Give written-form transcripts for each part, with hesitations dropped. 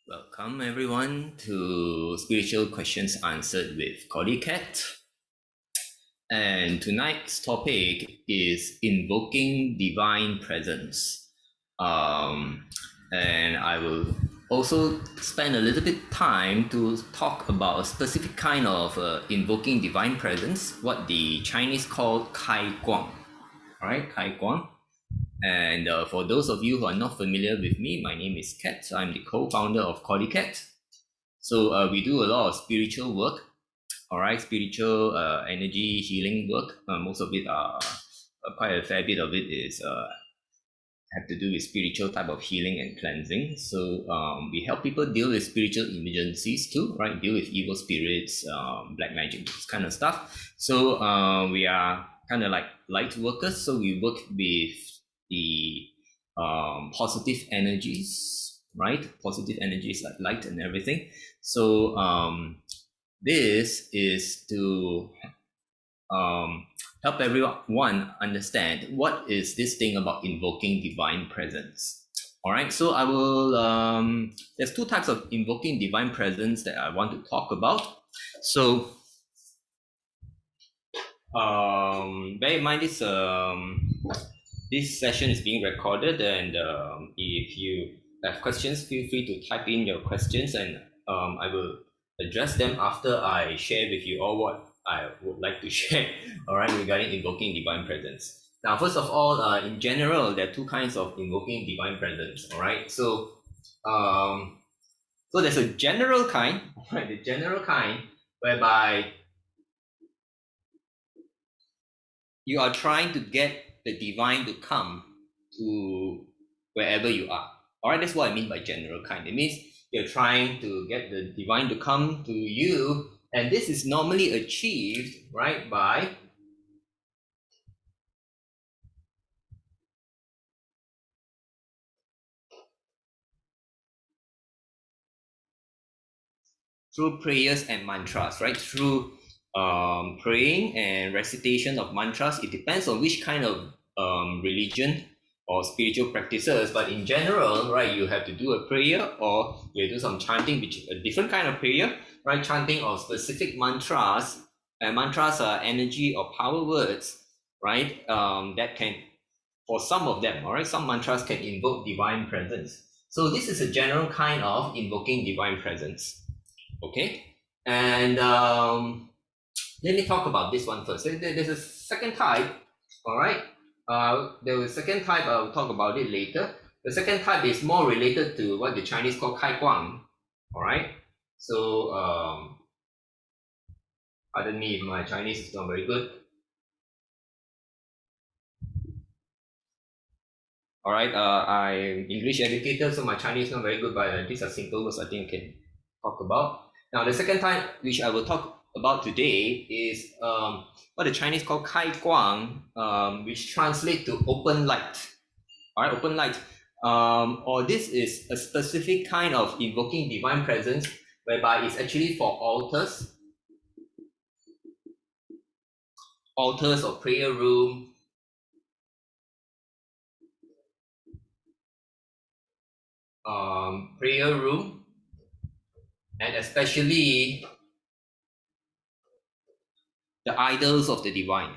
Welcome everyone to Spiritual Questions Answered with CordyKet. And tonight's topic is invoking divine presence. And I will also spend a little bit time to talk about a specific kind of invoking divine presence, what the Chinese call Kai Guang. All right, Kai Guang. And for those of you who are not familiar with me, my name is Ket. I'm the co-founder of CordyKet. So we do a lot of spiritual work, all right, spiritual energy healing work. Most of it are quite a fair bit of it is have to do with spiritual type of healing and cleansing. So we help people deal with spiritual emergencies too, right? Deal with evil spirits, black magic, this kind of stuff. So we are kind of like light workers. So we work with the positive energies, right? Positive energies like light and everything. So this is to help everyone understand what is this thing about invoking divine presence. All right, so I will, there's two types of invoking divine presence that I want to talk about. So bear in mind this session is being recorded, and if you have questions, feel free to type in your questions, and I will address them after I share with you all what I would like to share, all right, regarding invoking divine presence. Now, first of all, in general, there are two kinds of invoking divine presence, all right? So there's a general kind, right? The general kind whereby you are trying to get the divine to come to wherever you are. All right, that's what I mean by general kind. It means you're trying to get the divine to come to you, and this is normally achieved, right, by through prayers and mantras, right? Through praying and recitation of mantras. It depends on which kind of religion or spiritual practices, but in general, right, you have to do a prayer or you do some chanting, which is a different kind of prayer, right? Chanting of specific mantras, and mantras are energy or power words, right? That can, for some of them, all right, some mantras can invoke divine presence. So this is a general kind of invoking divine presence. Okay, and let me talk about this one first. There's a second type, all right. The second type, I'll talk about it later. The second type is more related to what the Chinese call Kai Guang, all right. So pardon me if my Chinese is not very good. All right, I'm English educator, so my Chinese is not very good, but these are simple words I think I can talk about. Now, the second type, which I will talk about today, is what the Chinese call Kai Guang, which translates to open light. All right, open light. Or this is a specific kind of invoking divine presence, whereby it's actually for altars or prayer room, and especially the idols of the divine.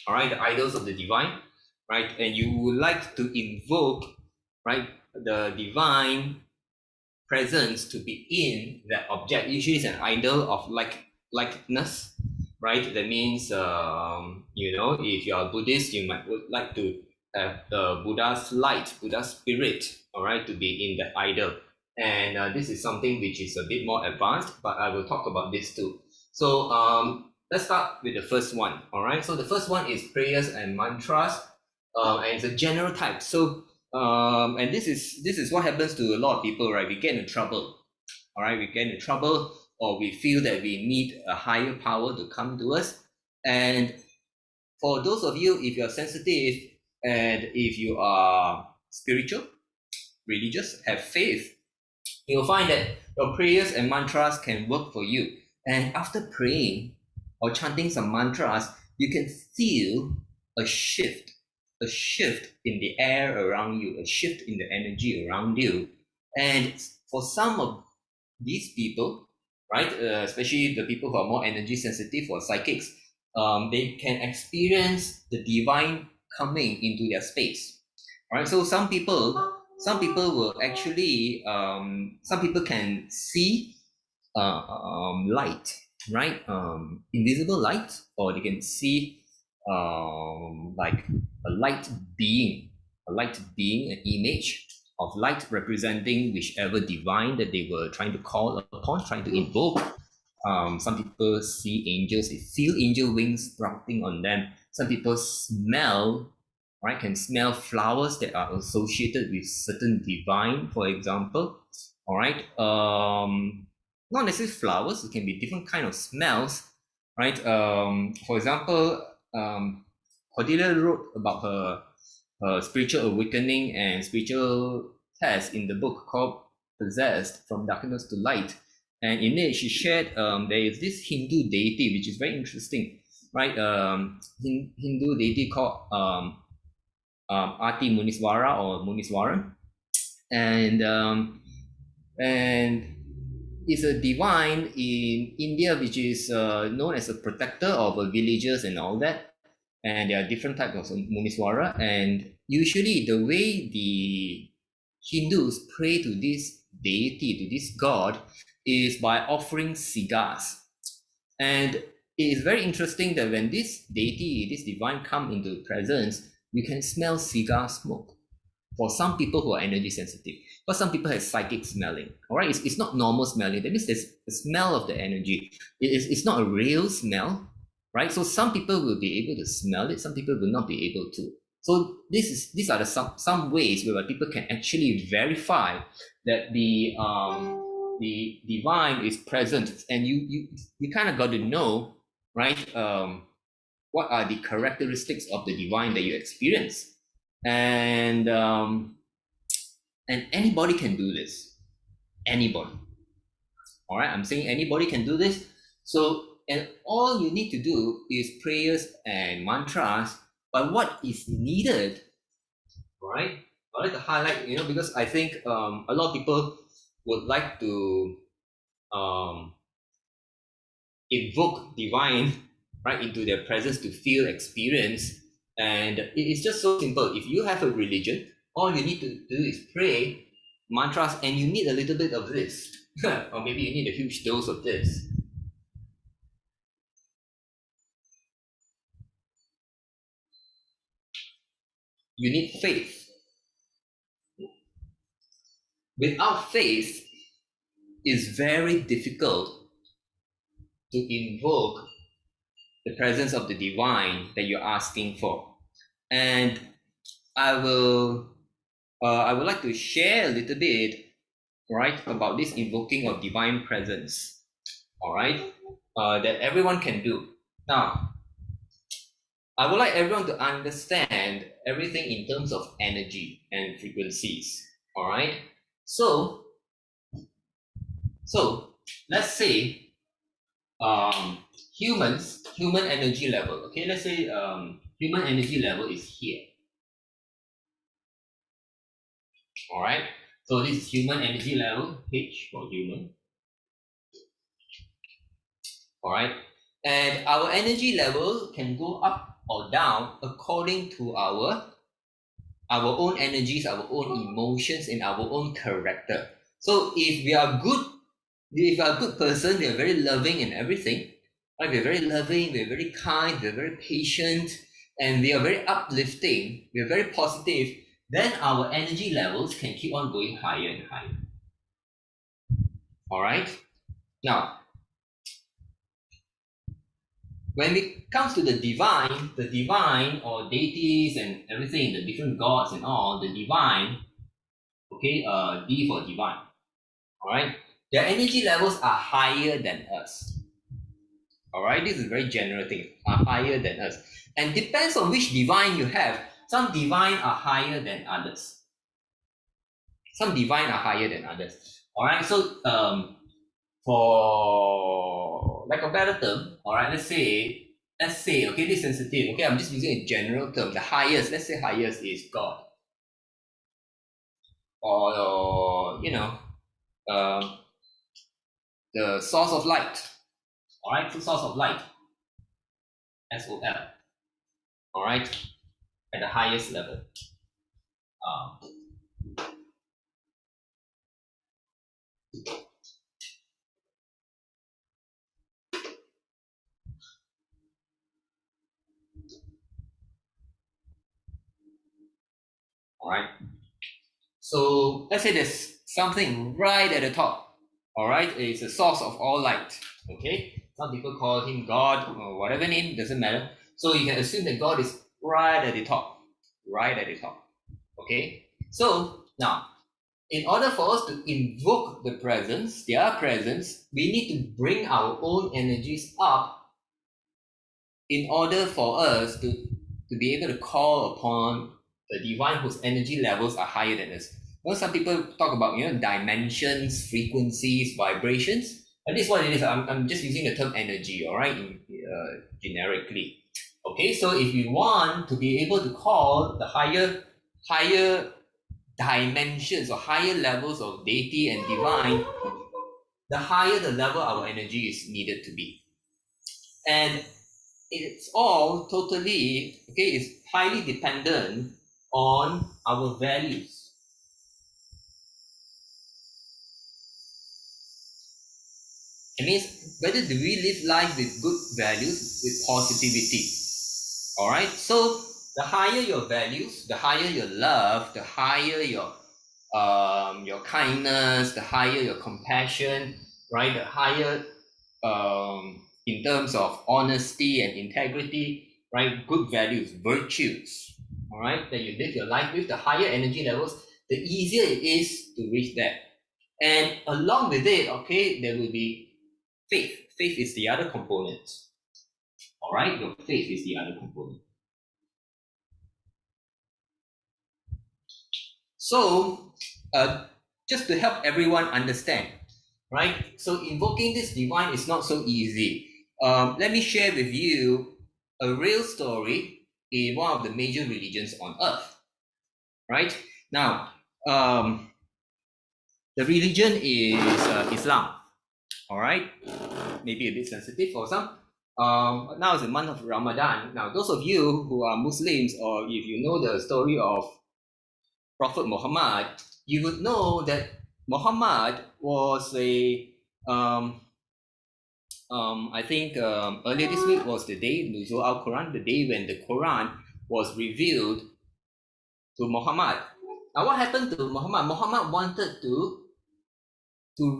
All right, the idols of the divine, right? And you would like to invoke, right, the divine presence to be in that object. Usually it's an idol of likeness, right? That means if you're a Buddhist, you might would like to have the Buddha's light, Buddha's spirit, all right, to be in that idol. And this is something which is a bit more advanced, but I will talk about this too. So let's start with the first one, all right? So the first one is prayers and mantras, and it's a general type. So and this is what happens to a lot of people, right? We get into trouble, all right? We get into trouble, or we feel that we need a higher power to come to us. And for those of you, if you're sensitive and if you are spiritual, religious, have faith, you'll find that your prayers and mantras can work for you. And after praying or chanting some mantras, you can feel a shift in the air around you, a shift in the energy around you. And for some of these people, right, especially the people who are more energy sensitive or psychics, they can experience the divine coming into their space. All right, so some people will actually, some people can see light, right? Invisible light, or they can see like a light being, an image of light representing whichever divine that they were trying to call upon, trying to invoke. Some people see angels, they feel angel wings sprouting on them. Some people smell, right, can smell flowers that are associated with certain divine, for example. All right. Not necessarily flowers, it can be different kind of smells, right? For example, Cordelia wrote about her spiritual awakening and spiritual test in the book called Possessed from Darkness to Light. And in it, she shared there is this Hindu deity, which is very interesting, right? Hindu deity called Ati Muniswara or Muniswaran. And is a divine in India, which is known as a protector of villagers and all that. And there are different types of Muniswara. And usually, the way the Hindus pray to this deity, to this god, is by offering cigars. And it is very interesting that when this deity, this divine, come into presence, you can smell cigar smoke for some people who are energy sensitive. But some people have psychic smelling. All right, it's not normal smelling. That means there's the smell of the energy. It's not a real smell, right? So some people will be able to smell it. Some people will not be able to. So these are the some ways where people can actually verify that the divine is present, and you kind of got to know, right? What are the characteristics of the divine that you experience, and anybody can do this. Anybody. All right, I'm saying anybody can do this. So, and all you need to do is prayers and mantras. But what is needed, all right? I'd like to highlight, because I think a lot of people would like to invoke divine, right, into their presence to feel experience. And it's just so simple. If you have a religion, all you need to do is pray mantras, and you need a little bit of this, or maybe you need a huge dose of this. You need faith. Without faith, it's very difficult to invoke the presence of the divine that you're asking for. And I would like to share a little bit, right, about this invoking of divine presence, all right, that everyone can do. Now, I would like everyone to understand everything in terms of energy and frequencies, all right? So let's say human energy level, okay? Let's say human energy level is here, all right? So this is human energy level, H for human, all right? And our energy level can go up or down according to our own energies, our own emotions, and our own character. So if we are good, if you are a good person, we are very loving and everything, right? We're very loving, we're very kind, we're very patient, and we are very uplifting, we're very positive, then our energy levels can keep on going higher and higher. All right? Now, when it comes to the divine or deities and everything, the different gods and all, the divine, okay, D for divine, all right? Their energy levels are higher than us. All right, this is a very general thing, are higher than us. And depends on which divine you have. Some divine are higher than others. Some divine are higher than others. All right, so for like a better term, all right, let's say, okay, this is sensitive. Okay, I'm just using a general term. The highest, let's say highest is God. Or the source of light. All right, true source of light, SOL. All right, at the highest level. Um, all right. So let's say there's something right at the top. All right, it's the source of all light. Okay, some people call him God or whatever name, doesn't matter. So you can assume that God is right at the top, right at the top. Okay, so now in order for us to invoke the presence, their presence, we need to bring our own energies up in order for us to be able to call upon the divine whose energy levels are higher than us. Well, some people talk about dimensions, frequencies, vibrations, and this is what it is. I'm just using the term energy, all right, generically. Okay, so if we want to be able to call the higher dimensions or higher levels of deity and divine, the higher the level our energy is needed to be. And it's all totally, okay, it's highly dependent on our values. It means whether do we live life with good values, with positivity. All right. So the higher your values, the higher your love, the higher your kindness, the higher your compassion, right? The higher in terms of honesty and integrity, right? Good values, virtues, all right, that you live your life with, the higher energy levels, the easier it is to reach that. And along with it, okay, there will be faith. Faith is the other component. All right, your faith is the other component. So, just to help everyone understand, right? So, invoking this divine is not so easy. Let me share with you a real story in one of the major religions on earth, right? Now, the religion is Islam, all right? Maybe a bit sensitive for some. Now is the month of Ramadan. Now, those of you who are Muslims, or if you know the story of Prophet Muhammad, you would know that Muhammad was I think earlier this week was the day Nuzul al-Quran, the day when the Quran was revealed to Muhammad. Now, what happened to Muhammad? Muhammad wanted to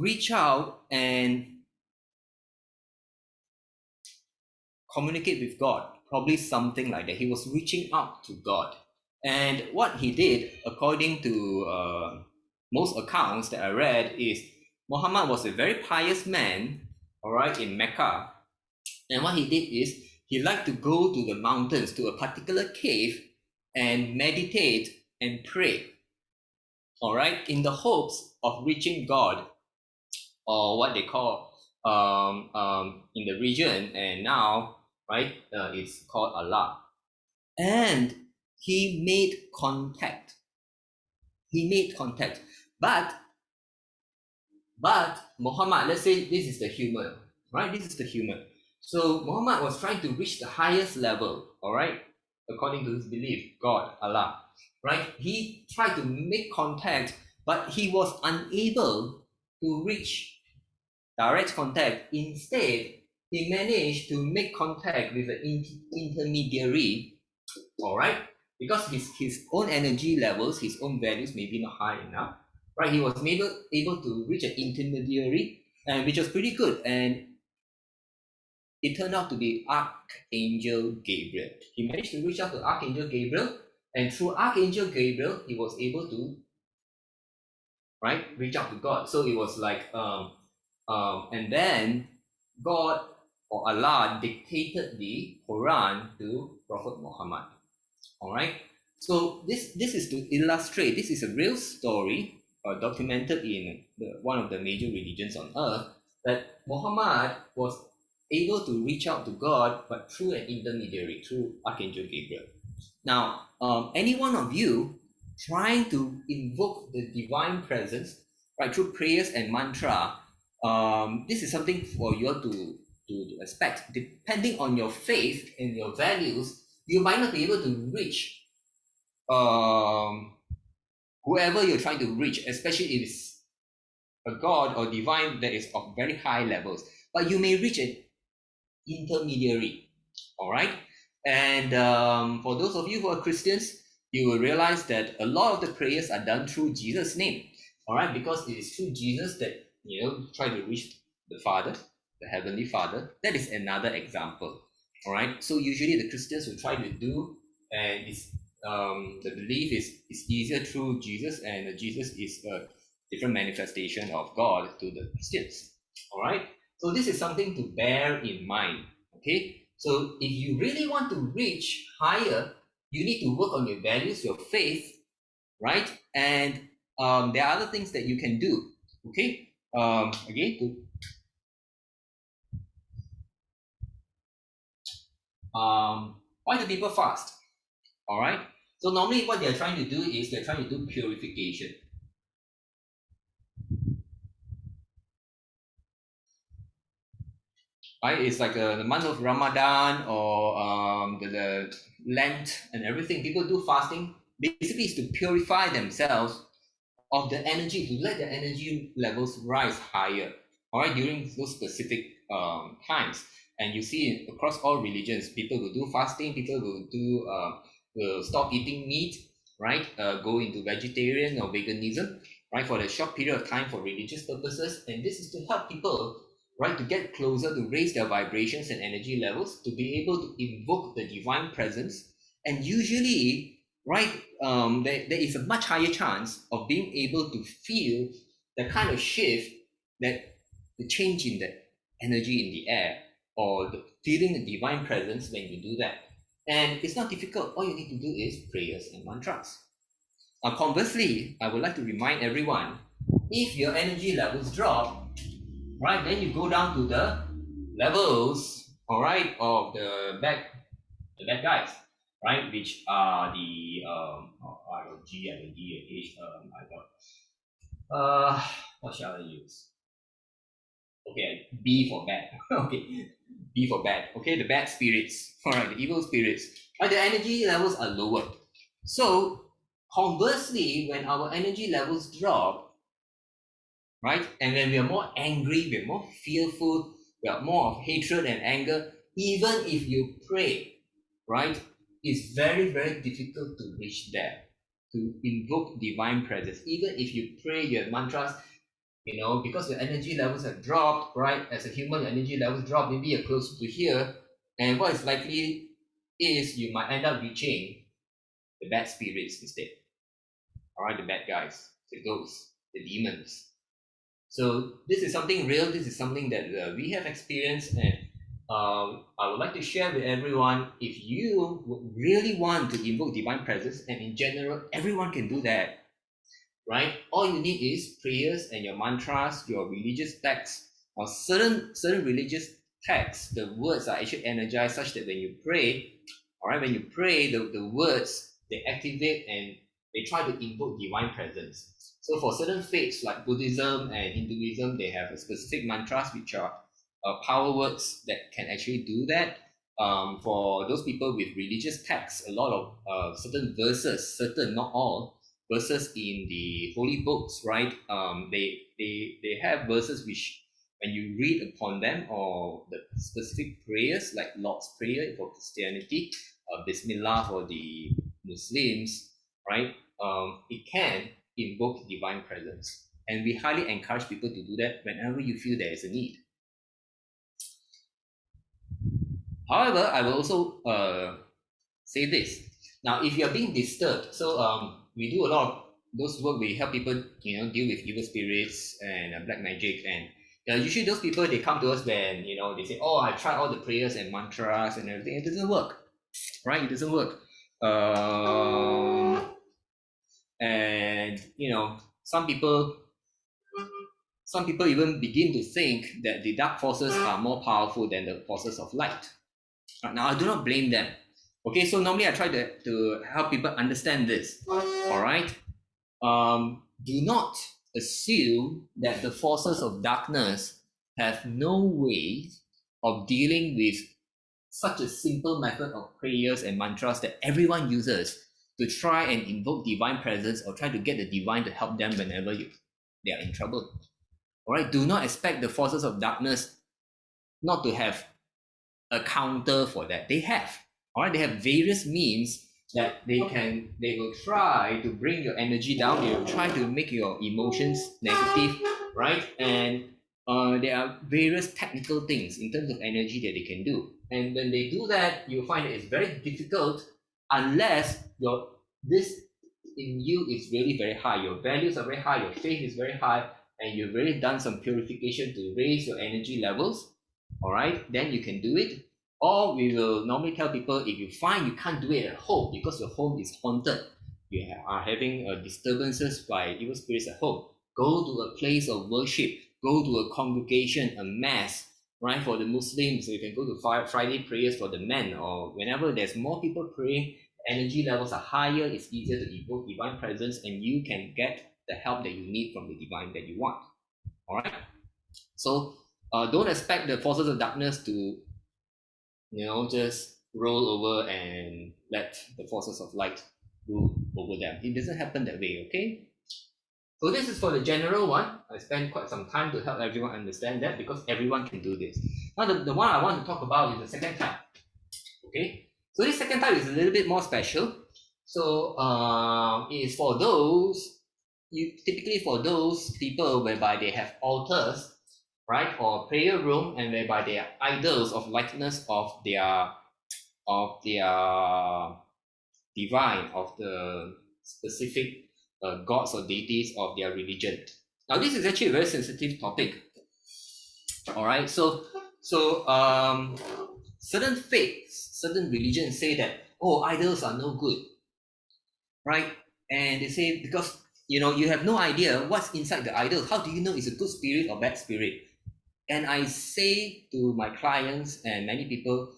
reach out and communicate with God, probably something like that. He was reaching out to God. And what he did, according to most accounts that I read, is Muhammad was a very pious man, all right, in Mecca. And what he did is he liked to go to the mountains, to a particular cave, and meditate and pray, all right, in the hopes of reaching God, or what they call in the region, and now, right, it's called Allah. And he made contact. He made contact. But Muhammad, let's say this is the human, right? This is the human. So Muhammad was trying to reach the highest level, all right, according to his belief, God, Allah, right? He tried to make contact, but he was unable to reach direct contact. Instead, he managed to make contact with an intermediary, all right? Because his own energy levels, his own values may be not high enough, right? He was able to reach an intermediary, and which was pretty good. And it turned out to be Archangel Gabriel. He managed to reach out to Archangel Gabriel, and through Archangel Gabriel, he was able to, right, reach out to God. So it was like and then God or Allah dictated the Quran to Prophet Muhammad. All right. So this is to illustrate. This is a real story documented in one of the major religions on earth, that Muhammad was able to reach out to God, but through an intermediary, through Archangel Gabriel. Now, any one of you trying to invoke the divine presence, right, through prayers and mantra, this is something for you all to expect. Depending on your faith and your values, you might not be able to reach whoever you're trying to reach, especially if it's a god or divine that is of very high levels. But you may reach an intermediary. All right. And for those of you who are Christians, you will realize that a lot of the prayers are done through Jesus' name. All right, because it is through Jesus that try to reach the Father, the Heavenly Father. That is another example. All right. So usually the Christians will try to do, and it's the belief is easier through Jesus, and Jesus is a different manifestation of God to the Christians. All right. So this is something to bear in mind. Okay. So if you really want to reach higher, you need to work on your values, your faith, right? And there are other things that you can do. Okay. Again, why do people fast? All right. So normally what they're trying to do is they're trying to do purification. Right? It's like the month of Ramadan or the Lent and everything. People do fasting. Basically, is to purify themselves of the energy, to let the energy levels rise higher, all right, during those specific times. And you see across all religions, people will do fasting, people will stop eating meat, right? Go into vegetarian or veganism, right, for a short period of time for religious purposes. And this is to help people, right, to get closer, to raise their vibrations and energy levels, to be able to invoke the divine presence. And usually, right, there is a much higher chance of being able to feel the kind of shift, that the change in the energy in the air, or feeling the divine presence when you do that. And it's not difficult. All you need to do is prayers and mantras. Conversely, I would like to remind everyone, if your energy levels drop, right, then you go down to the levels, all right, of the bad guys, right, which are the I got G, I got D, H, I got what shall I use? Okay, B for bad. Okay, B for bad. Okay, the bad spirits. All right, the evil spirits. Right, the energy levels are lower. So conversely, when our energy levels drop, right, and when we are more angry, we're more fearful, we are more of hatred and anger, even if you pray, right, it's very, very difficult to reach there, to invoke divine presence. Even if you pray, you have mantras, because your energy levels have dropped, right? As a human, energy levels drop, maybe you're close to here. And what is likely is you might end up reaching the bad spirits instead. All right, the bad guys, the ghosts, the demons. So this is something real. This is something that we have experienced, and I would like to share with everyone. If you really want to invoke divine presence, and in general, everyone can do that, right? All you need is prayers and your mantras, your religious texts, or certain religious texts. The words are actually energized such that when you pray, all right, when you pray, the words, they activate and they try to invoke divine presence. So for certain faiths like Buddhism and Hinduism, they have a specific mantras which are power words that can actually do that. For those people with religious texts, a lot of certain verses, certain, not all, verses in the holy books, right? They have verses which, when you read upon them, or the specific prayers like Lord's Prayer for Christianity, Bismillah for the Muslims, right? It can invoke divine presence, and we highly encourage people to do that whenever you feel there is a need. However, I will also say this. Now, if you are being disturbed, so we do a lot of those work. We help people, deal with evil spirits and black magic, and usually those people, they come to us when they say, "Oh, I tried all the prayers and mantras and everything. It doesn't work, right? It doesn't work." And some people even begin to think that the dark forces are more powerful than the forces of light. Now, I do not blame them. Okay, so normally I try to help people understand this. All right. Do not assume that the forces of darkness have no way of dealing with such a simple method of prayers and mantras that everyone uses to try and invoke divine presence or try to get the divine to help them whenever they are in trouble. All right, do not expect the forces of darkness not to have a counter for that. They have. All right, they have various means that they will try to bring your energy down. They will try to make your emotions negative, right? And there are various technical things in terms of energy that they can do. And when they do that, you'll find that it's very difficult unless this in you is really very high. Your values are very high, your faith is very high, and you've really done some purification to raise your energy levels. All right, then you can do it. Or we will normally tell people, if you find you can't do it at home because your home is haunted, you are having disturbances by evil spirits at home, go to a place of worship, go to a congregation, a mass, right? For the Muslims, you can go to Friday prayers for the men, or whenever there's more people praying, energy levels are higher, it's easier to evoke divine presence, and you can get the help that you need from the divine that you want. All right. So don't expect the forces of darkness to, just roll over and let the forces of light rule over them. It doesn't happen that way, okay? So this is for the general one. I spent quite some time to help everyone understand that because everyone can do this. Now the one I want to talk about is the second type. Okay? So this second type is a little bit more special. So it is for typically for those people whereby they have altars, right, or prayer room, and whereby they are idols of likeness of their divine, of the specific gods or deities of their religion. Now this is actually a very sensitive topic. All right, so certain faiths, certain religions say that, oh, idols are no good, right? And they say, because you have no idea what's inside the idol. How do you know it's a good spirit or bad spirit? And I say to my clients and many people,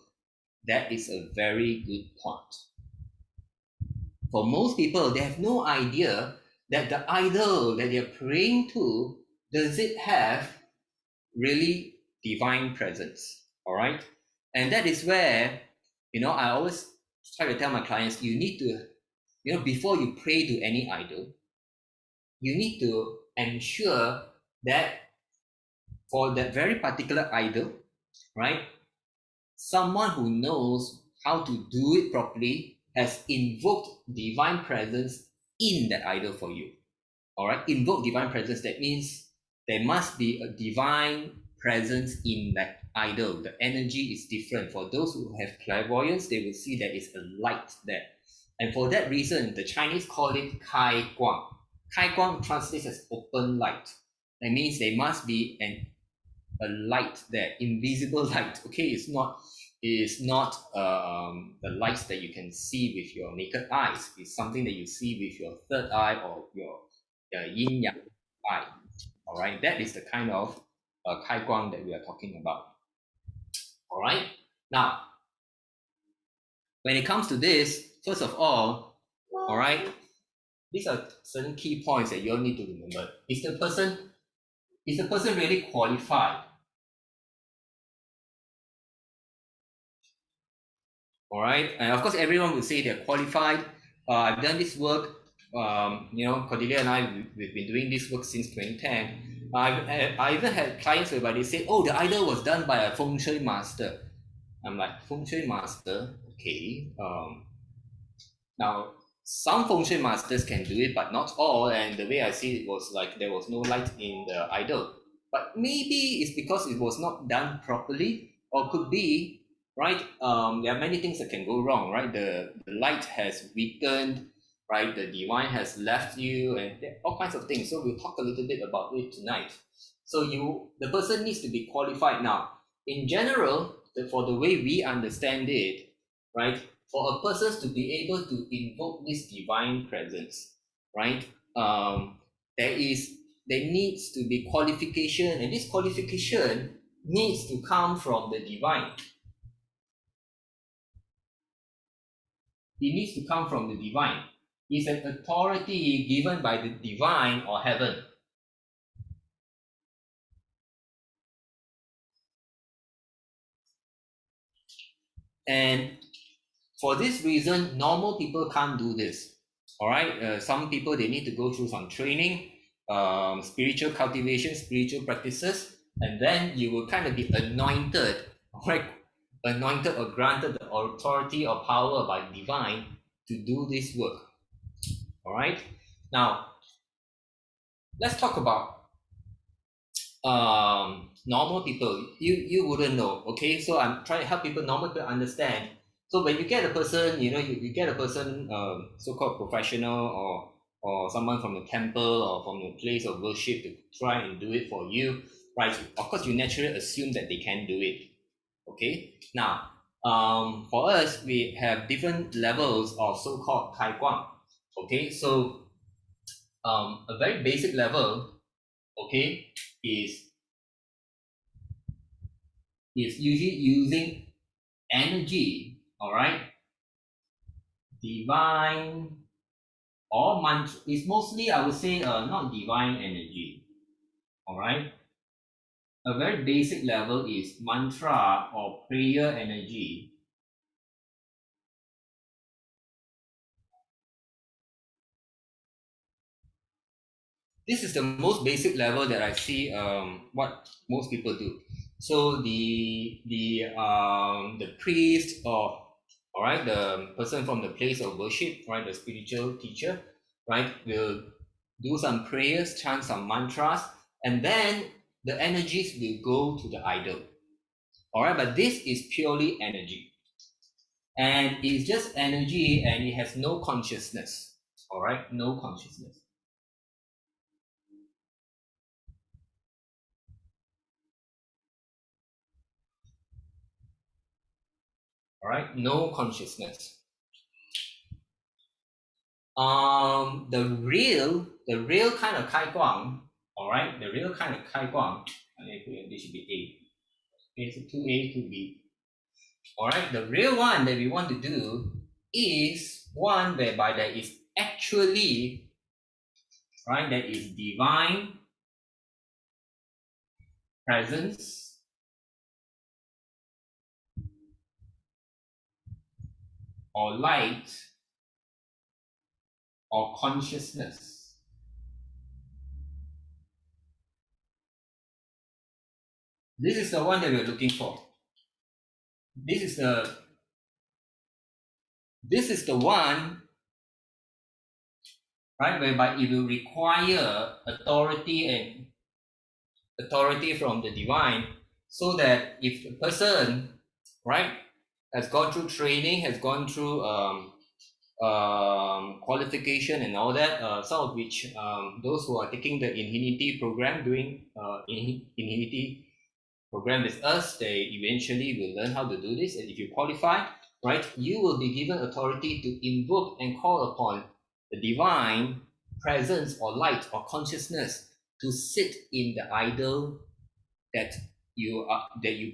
that is a very good point. For most people, they have no idea that the idol that they're praying to, does it have really divine presence? All right. And that is where, I always try to tell my clients, you need to, before you pray to any idol, you need to ensure that for that very particular idol, right, someone who knows how to do it properly has invoked divine presence in that idol for you. All right, invoke divine presence. That means there must be a divine presence in that idol. The energy is different. For those who have clairvoyance, they will see that it's a light there. And for that reason, the Chinese call it Kai Guang. Kai Guang translates as open light. That means there must be a light there, invisible light. Okay, it's not the lights that you can see with your naked eyes. It's something that you see with your third eye or your yin yang eye. All right, that is the kind of kai guang that we are talking about. All right, now when it comes to this, first of all right, these are certain key points that you all need to remember. Is the person really qualified? All right, and of course everyone will say they're qualified. I've done this work. Cordelia and I, we've been doing this work since 2010. I even had clients whereby they say, oh, the idol was done by a feng shui master. I'm like, feng shui master? Okay. Now, some feng shui masters can do it, but not all. And the way I see it was like there was no light in the idol. But maybe it's because it was not done properly, or could be, right? There are many things that can go wrong, right? The light has weakened, right? The divine has left you, and all kinds of things. So we'll talk a little bit about it tonight. So the person needs to be qualified now. In general, for the way we understand it, right? For a person to be able to invoke this divine presence, right? There needs to be qualification, and this qualification needs to come from the divine. It needs to come from the divine. It's an authority given by the divine or heaven. And for this reason, normal people can't do this. All right. Some people, they need to go through some training, spiritual cultivation, spiritual practices, and then you will kind of be anointed, right? Anointed or granted the authority or power by divine to do this work. All right. Now, let's talk about normal people. You wouldn't know. Okay, so I'm trying to help people, normal people, understand. So when you get a person, you get a person, so-called professional, or someone from the temple or from the place of worship to try and do it for you, right? Of course, you naturally assume that they can do it. Okay, now, for us, we have different levels of so-called kai guang. Okay, so a very basic level, okay, is usually using energy, all right, divine or mantra. Is mostly, I would say, not divine energy, all right. A very basic level is mantra or prayer energy. This is the most basic level that I see, what most people do. So the priest, or all right, the person from the place of worship, right, the spiritual teacher, right, will do some prayers, chant some mantras, and then the energies will go to the idol. All right, but this is purely energy, and it's just energy, and it has no consciousness. All right, no consciousness. All right, no consciousness. The real kind of kai guang, all right, the real kind of kai guang, and this should be A. Okay, so 2A, 2B. All right, the real one that we want to do is one whereby there is actually, right, there is divine presence or light or consciousness. This is the one that we're looking for. This is the one, right, whereby it will require authority from the divine, so that if the person, right, has gone through training, has gone through qualification and all that, some of which, those who are taking the Infinity program, doing Infinity program with us, they eventually will learn how to do this. And if you qualify, right, you will be given authority to invoke and call upon the divine presence or light or consciousness to sit in the idol that you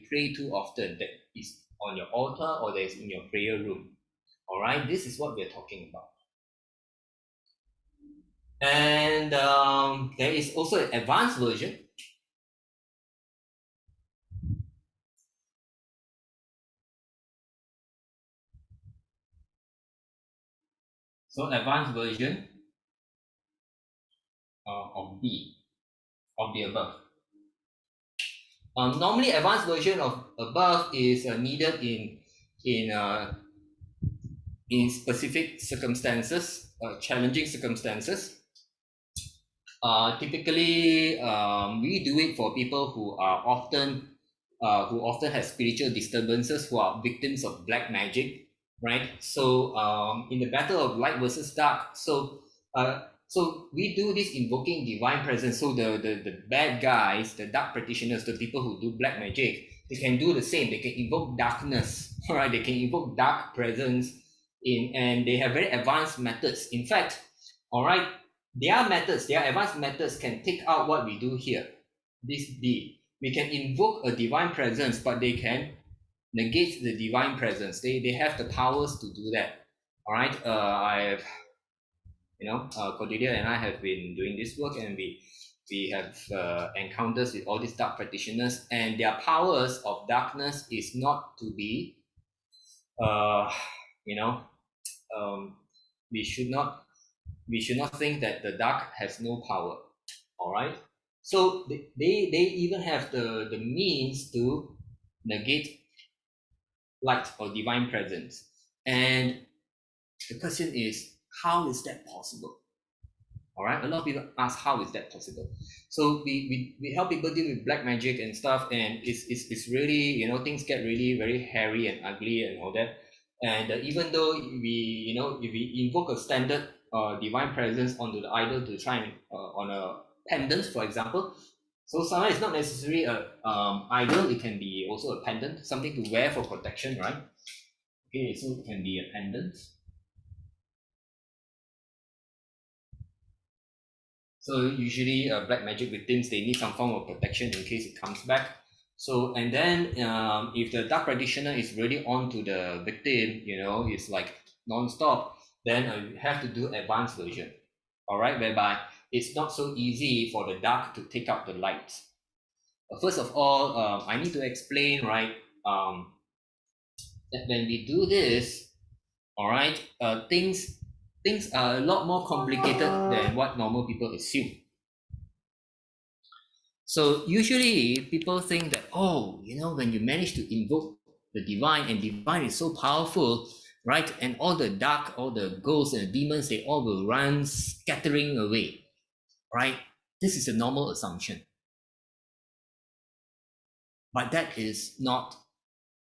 pray to often, that is on your altar or that is in your prayer room. All right, this is what we're talking about. And there is also an advanced version. So advanced version of the above. Normally, advanced version of above is needed in specific circumstances, challenging circumstances. Typically, we do it for people who often have spiritual disturbances, who are victims of black magic, right? So, in the battle of light versus dark, so we do this invoking divine presence. So the bad guys, the dark practitioners, the people who do black magic, they can do the same. They can invoke darkness, all right? They can invoke dark presence and they have very advanced methods. In fact, all right, their advanced methods can take out what we do here. This D. We can invoke a divine presence, but they can negate the divine presence. They have the powers to do that. All right. I've Cordelia and I have been doing this work, and we have encounters with all these dark practitioners, and their powers of darkness is not to be you know, we should not think that the dark has no power. All right. So they even have the means to negate light or divine presence. And the question is, how is that possible? All right, a lot of people ask how is that possible. So we help people deal with black magic and stuff, and it's really, things get really very hairy and ugly and all that. And even though if we invoke a standard divine presence onto the idol to try and on a pendant, for example. So sometimes it's not necessarily a idol, it can be also a pendant, something to wear for protection, right? Okay, so it can be a pendant. So usually black magic victims, they need some form of protection in case it comes back. So, and then if the dark practitioner is really on to the victim, it's like non-stop, then you have to do advanced version, all right, whereby it's not so easy for the dark to take out the light. First of all, I need to explain, right, that when we do this, all right, things are a lot more complicated than what normal people assume. So usually people think that, when you manage to invoke the divine, and divine is so powerful, right? And all the dark, all the ghosts and the demons, they all will run scattering away, right? This is a normal assumption. But that is not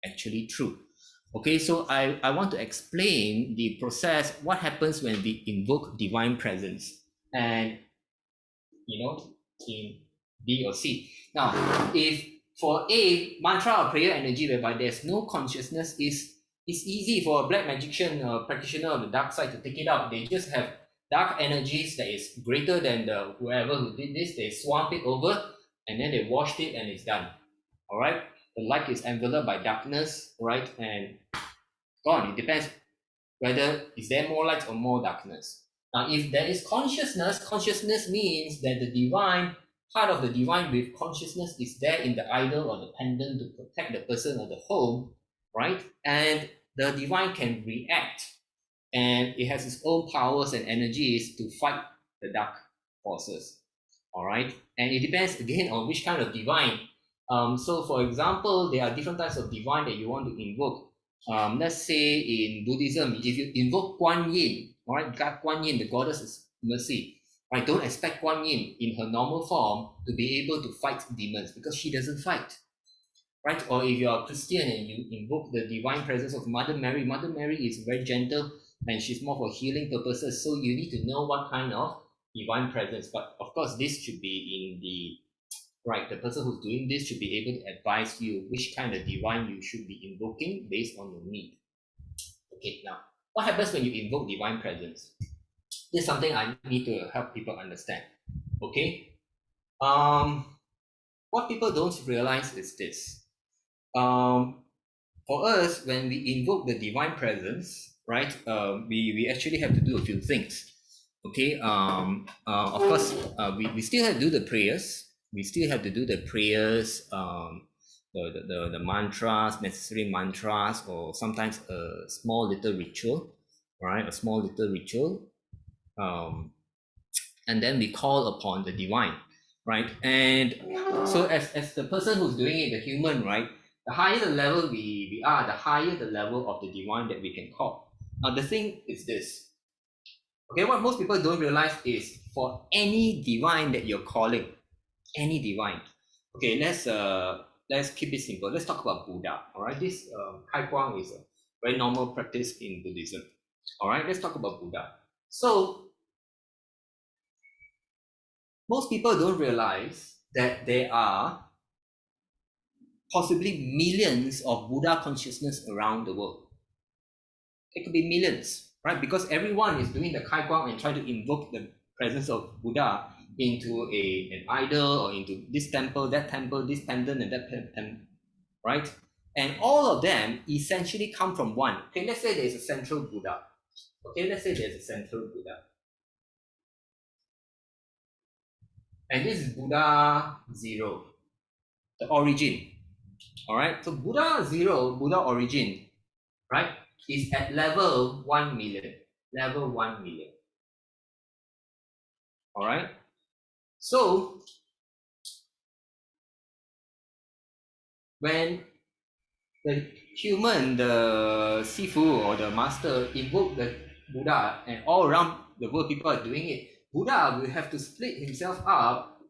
actually true. Okay, so I want to explain the process, what happens when we invoke divine presence, and in B or C. Now, if for A, mantra or prayer energy whereby there's no consciousness, it's easy for a black magician or practitioner of the dark side to take it out. They just have dark energies that is greater than the whoever who did this. They swamp it over and then they washed it and it's done. All right. The light is enveloped by darkness, right? And gone. It depends whether is there more light or more darkness. Now, if there is consciousness means that the divine, part of the divine with consciousness is there in the idol or the pendant to protect the person or the home, right? And the divine can react, and it has its own powers and energies to fight the dark forces, all right? And it depends again on which kind of divine. So for example, there are different types of divine that you want to invoke. Let's say in Buddhism, if you invoke Guan Yin, all right, God Guan Yin, the goddess is mercy, right? Don't expect Guan Yin in her normal form to be able to fight demons, because she doesn't fight, right? Or if you are a Christian and you invoke the divine presence of Mother Mary is very gentle and she's more for healing purposes. So you need to know what kind of divine presence. But of course, this should be in the right, the person who's doing this should be able to advise you which kind of divine you should be invoking based on your need. Okay, now, what happens when you invoke divine presence? This is something I need to help people understand. Okay, what people don't realize is this. For us, when we invoke the divine presence, right, we actually have to do a few things. Okay, of course, we still have to do the prayers. We still have to do the prayers, the mantras, necessary mantras, or sometimes a small little ritual, right? A small little ritual. And then we call upon the divine, right? And so as the person who's doing it, the human, right? The higher the level we are, the higher the level of the divine that we can call. Now the thing is this. Okay, what most people don't realize is for any divine that you're calling, any divine. Okay, let's keep it simple. Let's talk about Buddha. All right, this Kai Guang is a very normal practice in Buddhism. All right, let's talk about Buddha. So most people don't realize that there are possibly millions of Buddha consciousness around the world. It could be millions, right? Because everyone is doing the Kai Guang and trying to invoke the presence of Buddha into an idol or into this temple, this pendant, and that pendant, right? And all of them essentially come from one. Okay, let's say there's a central Buddha. Okay, let's say there's a central Buddha. And this is Buddha 0, the origin. All right, so Buddha 0, Buddha origin, right? is at level 1 million. Level 1 million. All right. So when the human, the Sifu or the master invoke the Buddha, and all around the world people are doing it, Buddha will have to split himself up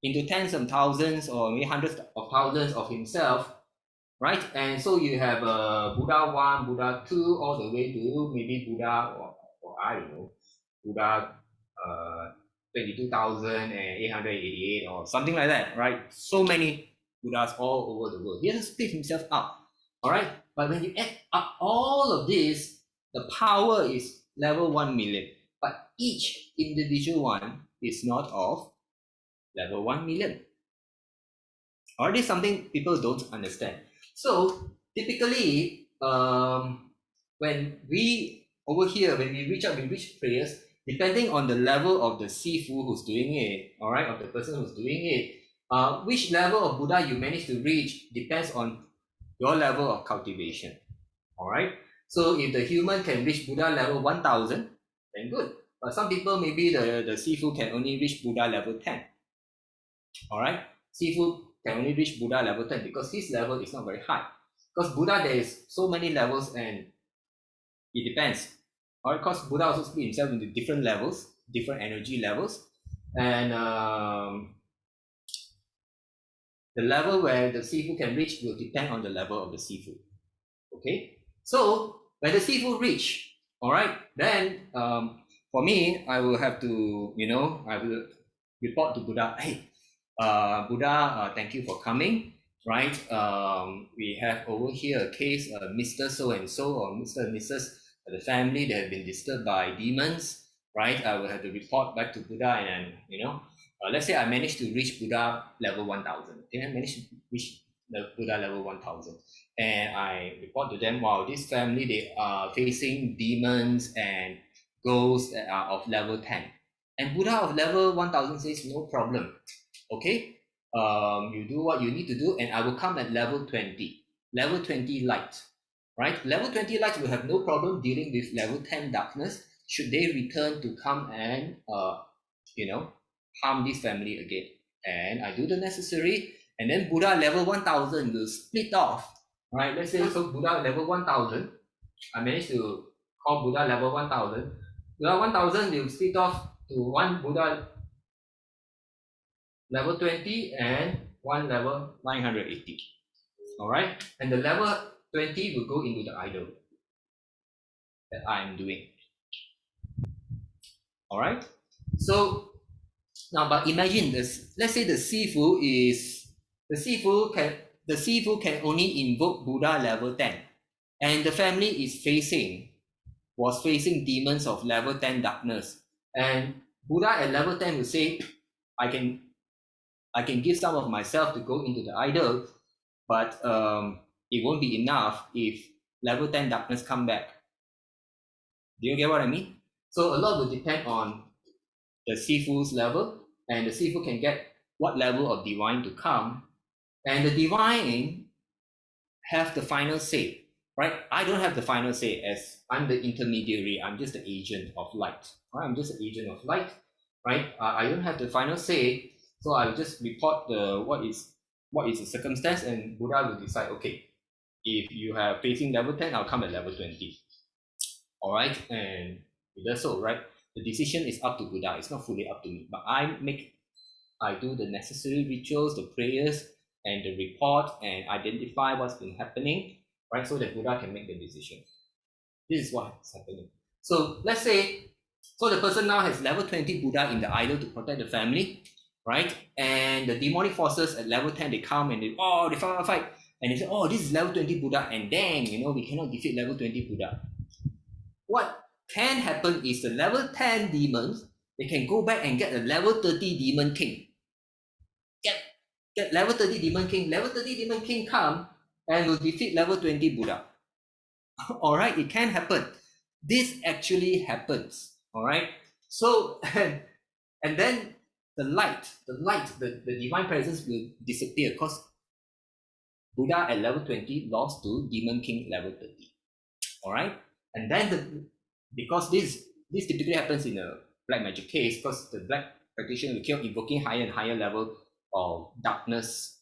into tens of thousands or maybe hundreds of thousands of himself, right? And so you have Buddha 1, Buddha 2, all the way to maybe Buddha, or I don't know, Buddha 22,888 or something like that, right? So many Buddhas all over the world. He has to split himself up, all right? But when you add up all of this, the power is level 1 million. But each individual one is not of level 1 million. Or this is something people don't understand. So typically, when we over here, when we reach out, we reach prayers, depending on the level of the Sifu who's doing it, all right, of the person who's doing it, which level of Buddha you manage to reach depends on your level of cultivation, all right. So if the human can reach Buddha level 1,000, then good. But some people, maybe the Sifu can only reach Buddha level 10, all right. Sifu can only reach Buddha level 10 because his level is not very high. Because Buddha, there is so many levels and it depends. All right, because Buddha also split himself into different levels, different energy levels. And the level where the Sifu can reach will depend on the level of the Sifu. Okay, so when the Sifu reach, all right, then for me, I will have to, I will report to Buddha, hey, Buddha, thank you for coming, right? We have over here a case, Mr. So-and-so or Mr. and Mrs. The family, they have been disturbed by demons, right? I will have to report back to Buddha and let's say I managed to reach Buddha level 1,000. Okay, I managed to reach the Buddha level 1,000. And I report to them, wow, this family, they are facing demons and ghosts that are of level 10. And Buddha of level 1,000 says, no problem. Okay, you do what you need to do, and I will come at level 20. Level 20 light, right? Level 20 light will have no problem dealing with level 10 darkness should they return to come and harm this family again. And I do the necessary, and then Buddha level 1,000 will split off, right? Let's say so Buddha level 1,000, I managed to call Buddha level 1,000. Buddha 1,000 will split off to one Buddha level 20 and one level 980. All right, and the level 20 will go into the idol that I'm doing. All right, so now, but imagine this. Let's say the Sifu can only invoke Buddha level 10, and the family was facing demons of level 10 darkness, and Buddha at level 10 will say, I can give some of myself to go into the idol, but it won't be enough if level 10 darkness come back. Do you get what I mean? So a lot will depend on the Sifu's level, and the Sifu can get what level of divine to come, and the divine have the final say, right? I don't have the final say as I'm the intermediary. I'm just the agent of light. Right? I'm just an agent of light, right? I don't have the final say, so I'll just report what is the circumstance, and Buddha will decide, okay, if you have facing level 10, I'll come at level 20. All right, and it does so, right? The decision is up to Buddha. It's not fully up to me, but I do the necessary rituals, the prayers, and the report, and identify what's been happening, right? So that Buddha can make the decision. This is what's happening. So let's say, so the person now has level 20 Buddha in the idol to protect the family, right? And the demonic forces at level 10, they come and they fight. And they say, oh, this is level 20 Buddha, and then, we cannot defeat level 20 Buddha. What can happen is the level 10 demons, they can go back and get a level 30 demon king. Get level 30 demon king. Level 30 demon king come and will defeat level 20 Buddha. All right, it can happen. This actually happens. All right. So, and then the divine presence will disappear because Buddha at level 20 lost to Demon King level 30. All right, and then because this typically happens in a black magic case, because the black practitioner will keep invoking higher and higher level of darkness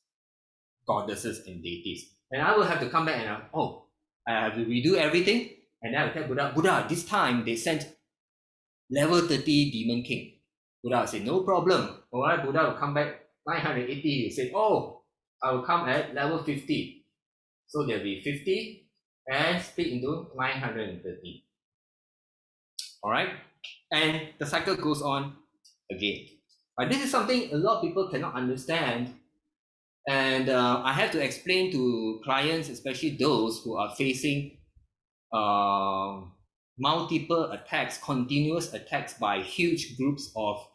goddesses and deities, and I will have to come back and I have to redo everything, and then I will tell Buddha, this time they sent level 30 Demon King. Buddha will say, no problem. All right, Buddha will come back 980. He will say, oh, I will come at level 50. So there'll be 50 and split into 930. All right, and the cycle goes on again. This is something a lot of people cannot understand, and I have to explain to clients, especially those who are facing multiple attacks, continuous attacks by huge groups of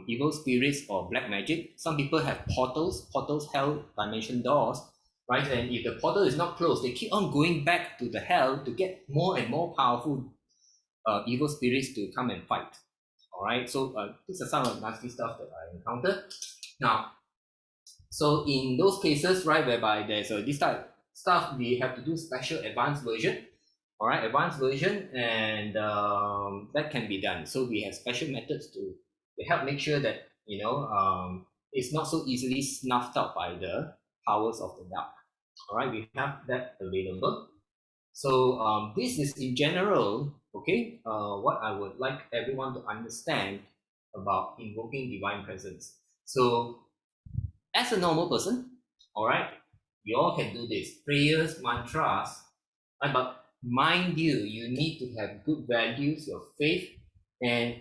evil spirits or black magic. Some people have portals, hell dimension doors, right? And if the portal is not closed, they keep on going back to the hell to get more and more powerful evil spirits to come and fight. All right, so these are some of the nasty stuff that I encountered. Now, so in those cases, right, whereby there's this type of stuff, we have to do special advanced version. All right, advanced version, and that can be done. So we have special methods to help make sure that it's not so easily snuffed out by the powers of the dark. All right, we have that available. So this is in general, okay, what I would like everyone to understand about invoking divine presence. So as a normal person, all right, we all can do this, prayers, mantras, right? But mind you need to have good values, your faith, and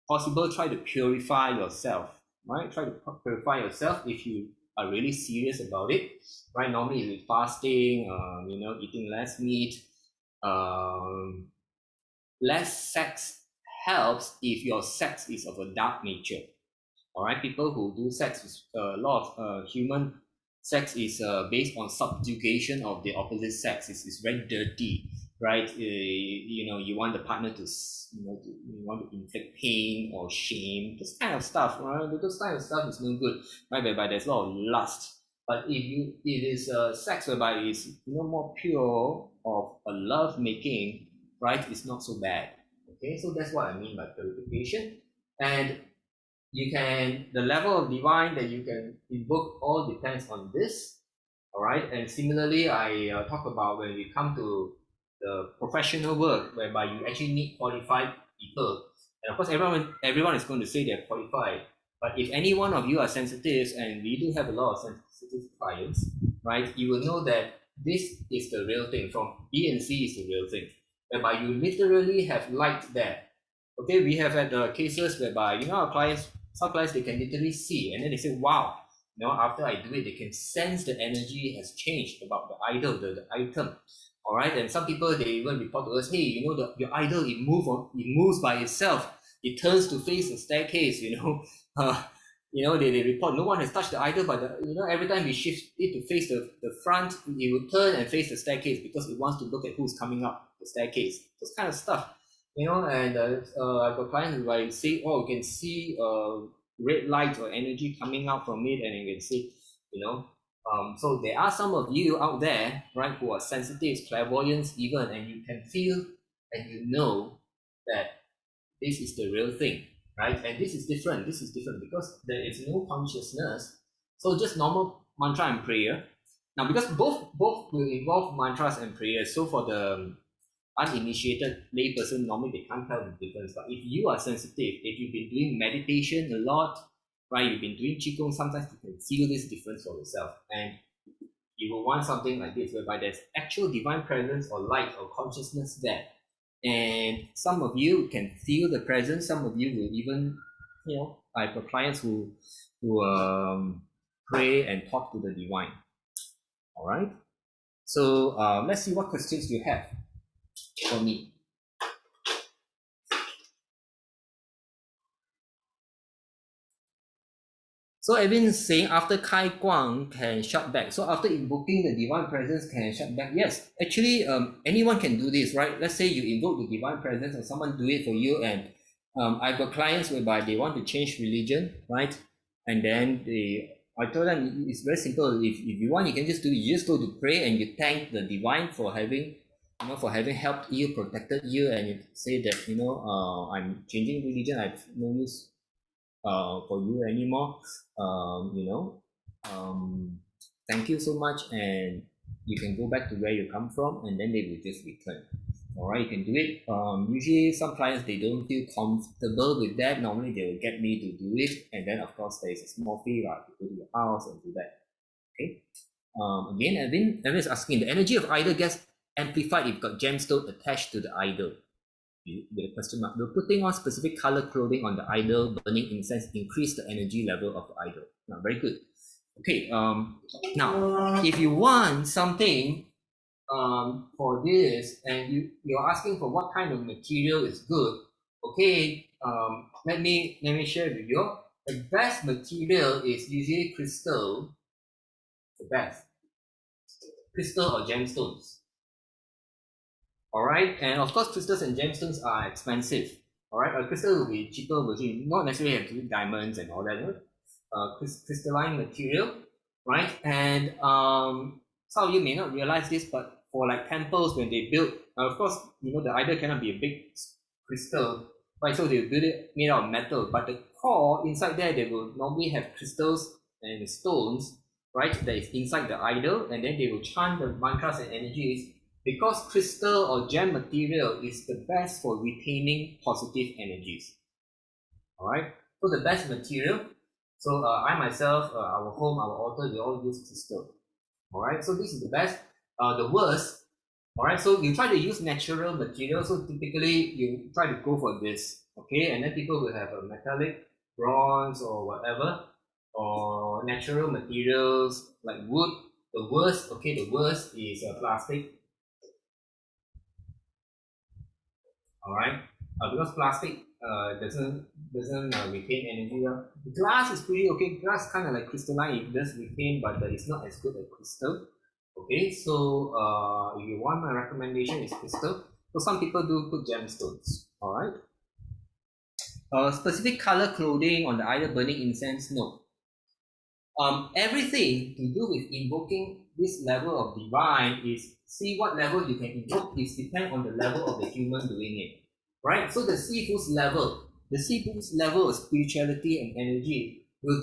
possible try to purify yourself, right? Try to purify yourself if you are really serious about it, right? Normally with fasting, eating less meat, less sex helps if your sex is of a dark nature. All right, people who do sex with a lot of human sex is based on subjugation of the opposite sex. It's very dirty, right? You want the partner to, you want to inflict pain or shame, this kind of stuff, right? Those kind of stuff is no good, right? Whereby there's a lot of lust. But if it is sex whereby it's more pure of a love making, right? It's not so bad. Okay, so that's what I mean by purification. And the level of divine that you can invoke all depends on this. All right, and similarly, I talk about when we come to the professional work, whereby you actually need qualified people. And of course, everyone is going to say they're qualified. But if any one of you are sensitive, and we do have a lot of sensitive clients, right, you will know that this is the real thing. From B and C is the real thing, whereby you literally have light there. Okay, we have had cases whereby our clients, some clients, they can literally see, and then they say, wow, after I do it, they can sense the energy has changed about the idol, the item. All right, and some people, they even report to us, hey, your idol, it moves by itself. It turns to face the staircase. They report no one has touched the idol, but every time we shift it to face the front, it will turn and face the staircase because it wants to look at who's coming up the staircase. This kind of stuff. And I've got clients who I say, you can see red light or energy coming out from it, and you can see, so there are some of you out there, right, who are sensitive, clairvoyants even, and you can feel and that this is the real thing, right? And this is different because there is no consciousness. So just normal mantra and prayer. Now, because both will involve mantras and prayers, so for the uninitiated layperson, normally they can't tell the difference. But if you are sensitive, if you've been doing meditation a lot, right, you've been doing qigong, sometimes you can feel this difference for yourself, and you will want something like this, whereby there's actual divine presence or light or consciousness there. And some of you can feel the presence. Some of you will even, I have clients who pray and talk to the divine. All right. So let's see what questions you have for me. So Evan is saying after Kai Guang can shut back. So after invoking the divine presence can shut back. Yes, actually anyone can do this, right? Let's say you invoke the divine presence or someone do it for you, and I've got clients whereby they want to change religion, right? And then I told them it's very simple. If you want, you can just do it. You just go to pray and you thank the divine for having, for having helped you, protected you, and you say that, I'm changing religion. I've no use for you anymore. Thank you so much, and you can go back to where you come from, and then they will just return. All right, you can do it. Usually, some clients they don't feel comfortable with that. Normally, they will get me to do it, and then of course there is a small fee, right, to go to your house and do that. Okay. Again, Evan is asking, the energy of idol gets amplified if got gemstone attached to the idol. With a question mark. Will putting on specific color clothing on the idol, burning incense, increase the energy level of the idol? Now, very good. Okay. Now, if you want something for this, and you're asking for what kind of material is good, okay. Let me share with you. The best material is usually crystal. The best crystal or gemstones. All right, and of course, crystals and gemstones are expensive. All right, a crystal will be cheaper version, not necessarily have to be diamonds and all that. Crystalline material, right? And some of you may not realize this, but for like temples, when they build, of course, the idol cannot be a big crystal, right? So they build it made out of metal, but the core inside there, they will normally have crystals and stones, right? That is inside the idol, and then they will chant the mantras and energies. Because crystal or gem material is the best for retaining positive energies. All right, so the best material. So I myself, our home, our altar, we all use crystal. All right, so this is the best. The worst. All right, so you try to use natural material. So typically you try to go for this. Okay, and then people will have a metallic, bronze, or whatever, or natural materials like wood. The worst. Okay, the worst is plastic. All right, because plastic doesn't retain energy. Glass is pretty okay. Glass kind of like crystalline, it does retain, but it's not as good as crystal. Okay, so if you want, my recommendation is crystal. So some people do put gemstones. All right. Specific color clothing on the idol, burning incense, no. Everything to do with invoking this level of divine is, see what level you can invoke is depend on the level of the human doing it, right? So the Sifu's level of spirituality and energy will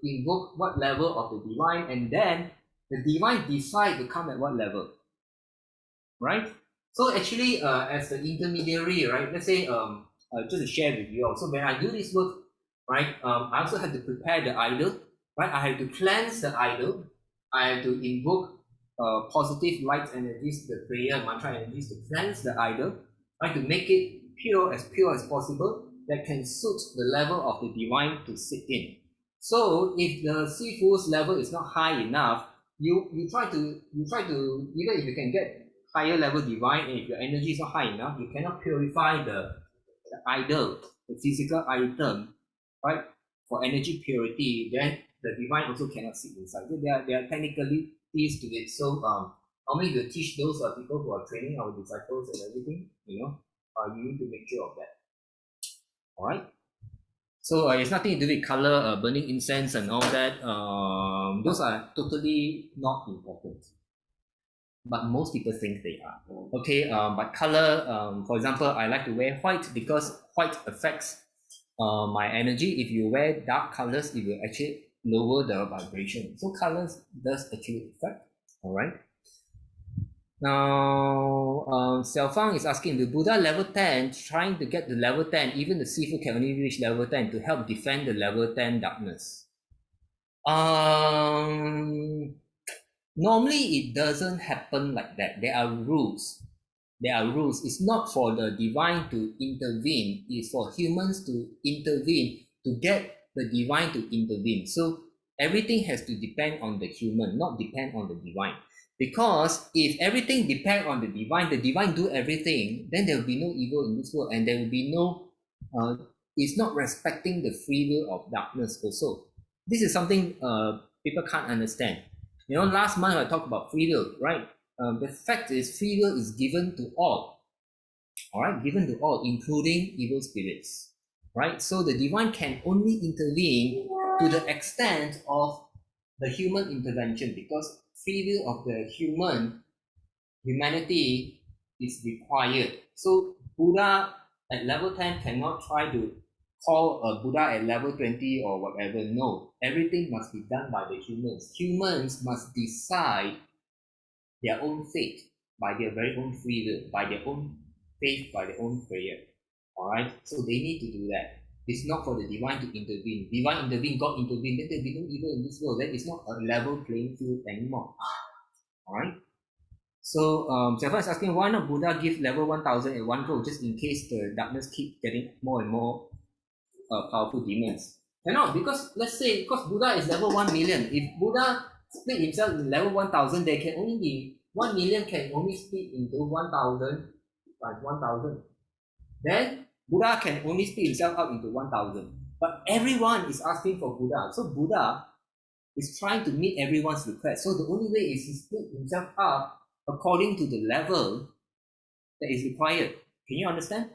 invoke what level of the divine, and then the divine decide to come at what level, right? So actually, as the intermediary, right? Let's say, just to share with you. So when I do this work, right? I also have to prepare the idol. Right, I have to cleanse the idol. I have to invoke positive light energies, the prayer mantra energies to cleanse the idol, right, to make it pure as possible, that can suit the level of the divine to sit in. So if the Sifu's level is not high enough, you try to even if you can get higher level divine, and if your energy is not high enough, you cannot purify the idol, the physical item, right, for energy purity, then the divine also cannot sit inside. So there are technicalities to it. So normally we teach those people who are training our disciples and everything, you need to make sure of that. All right. So it's nothing to do with color, burning incense and all that. Those are totally not important. But most people think they are. Okay, but color, for example, I like to wear white because white affects my energy. If you wear dark colors, it will actually lower the vibration. So colors does actually affect. All right. Now, Xiaofang is asking, the Buddha level 10, trying to get to level 10, even the Sifu can only reach level 10 to help defend the level 10 darkness. Normally it doesn't happen like that. There are rules. It's not for the divine to intervene. It's for humans to intervene to get the divine to intervene. So everything has to depend on the human, not depend on the divine. Because if everything depends on the divine do everything, then there will be no evil in this world, and there will be no, it's not respecting the free will of darkness also. This is something people can't understand. Last month I talked about free will, right? The fact is free will is given to all right, given to all, including evil spirits. right? So the divine can only intervene to the extent of the human intervention, because free will of the humanity is required. So Buddha at level 10 cannot try to call a Buddha at level 20 or whatever. No, everything must be done by the humans. Humans must decide their own fate by their very own free will, by their own faith, by their own prayer. All right, so they need to do that. It's not for the divine to intervene. Divine intervene, God intervene, then there will be no evil in this world. Then it's not a level playing field anymore. All right. So Stefan is asking, why not Buddha give level 1000 at one go, just in case the darkness keep getting more and more powerful demons? Cannot, because let's say, because Buddha is level 1 million. If Buddha split himself in level 1000, there can only be 1 million can only split into 1000 times 1000. Then Buddha can only split himself up into 1000. But everyone is asking for Buddha. So Buddha is trying to meet everyone's request. So the only way is he split himself up according to the level that is required. Can you understand?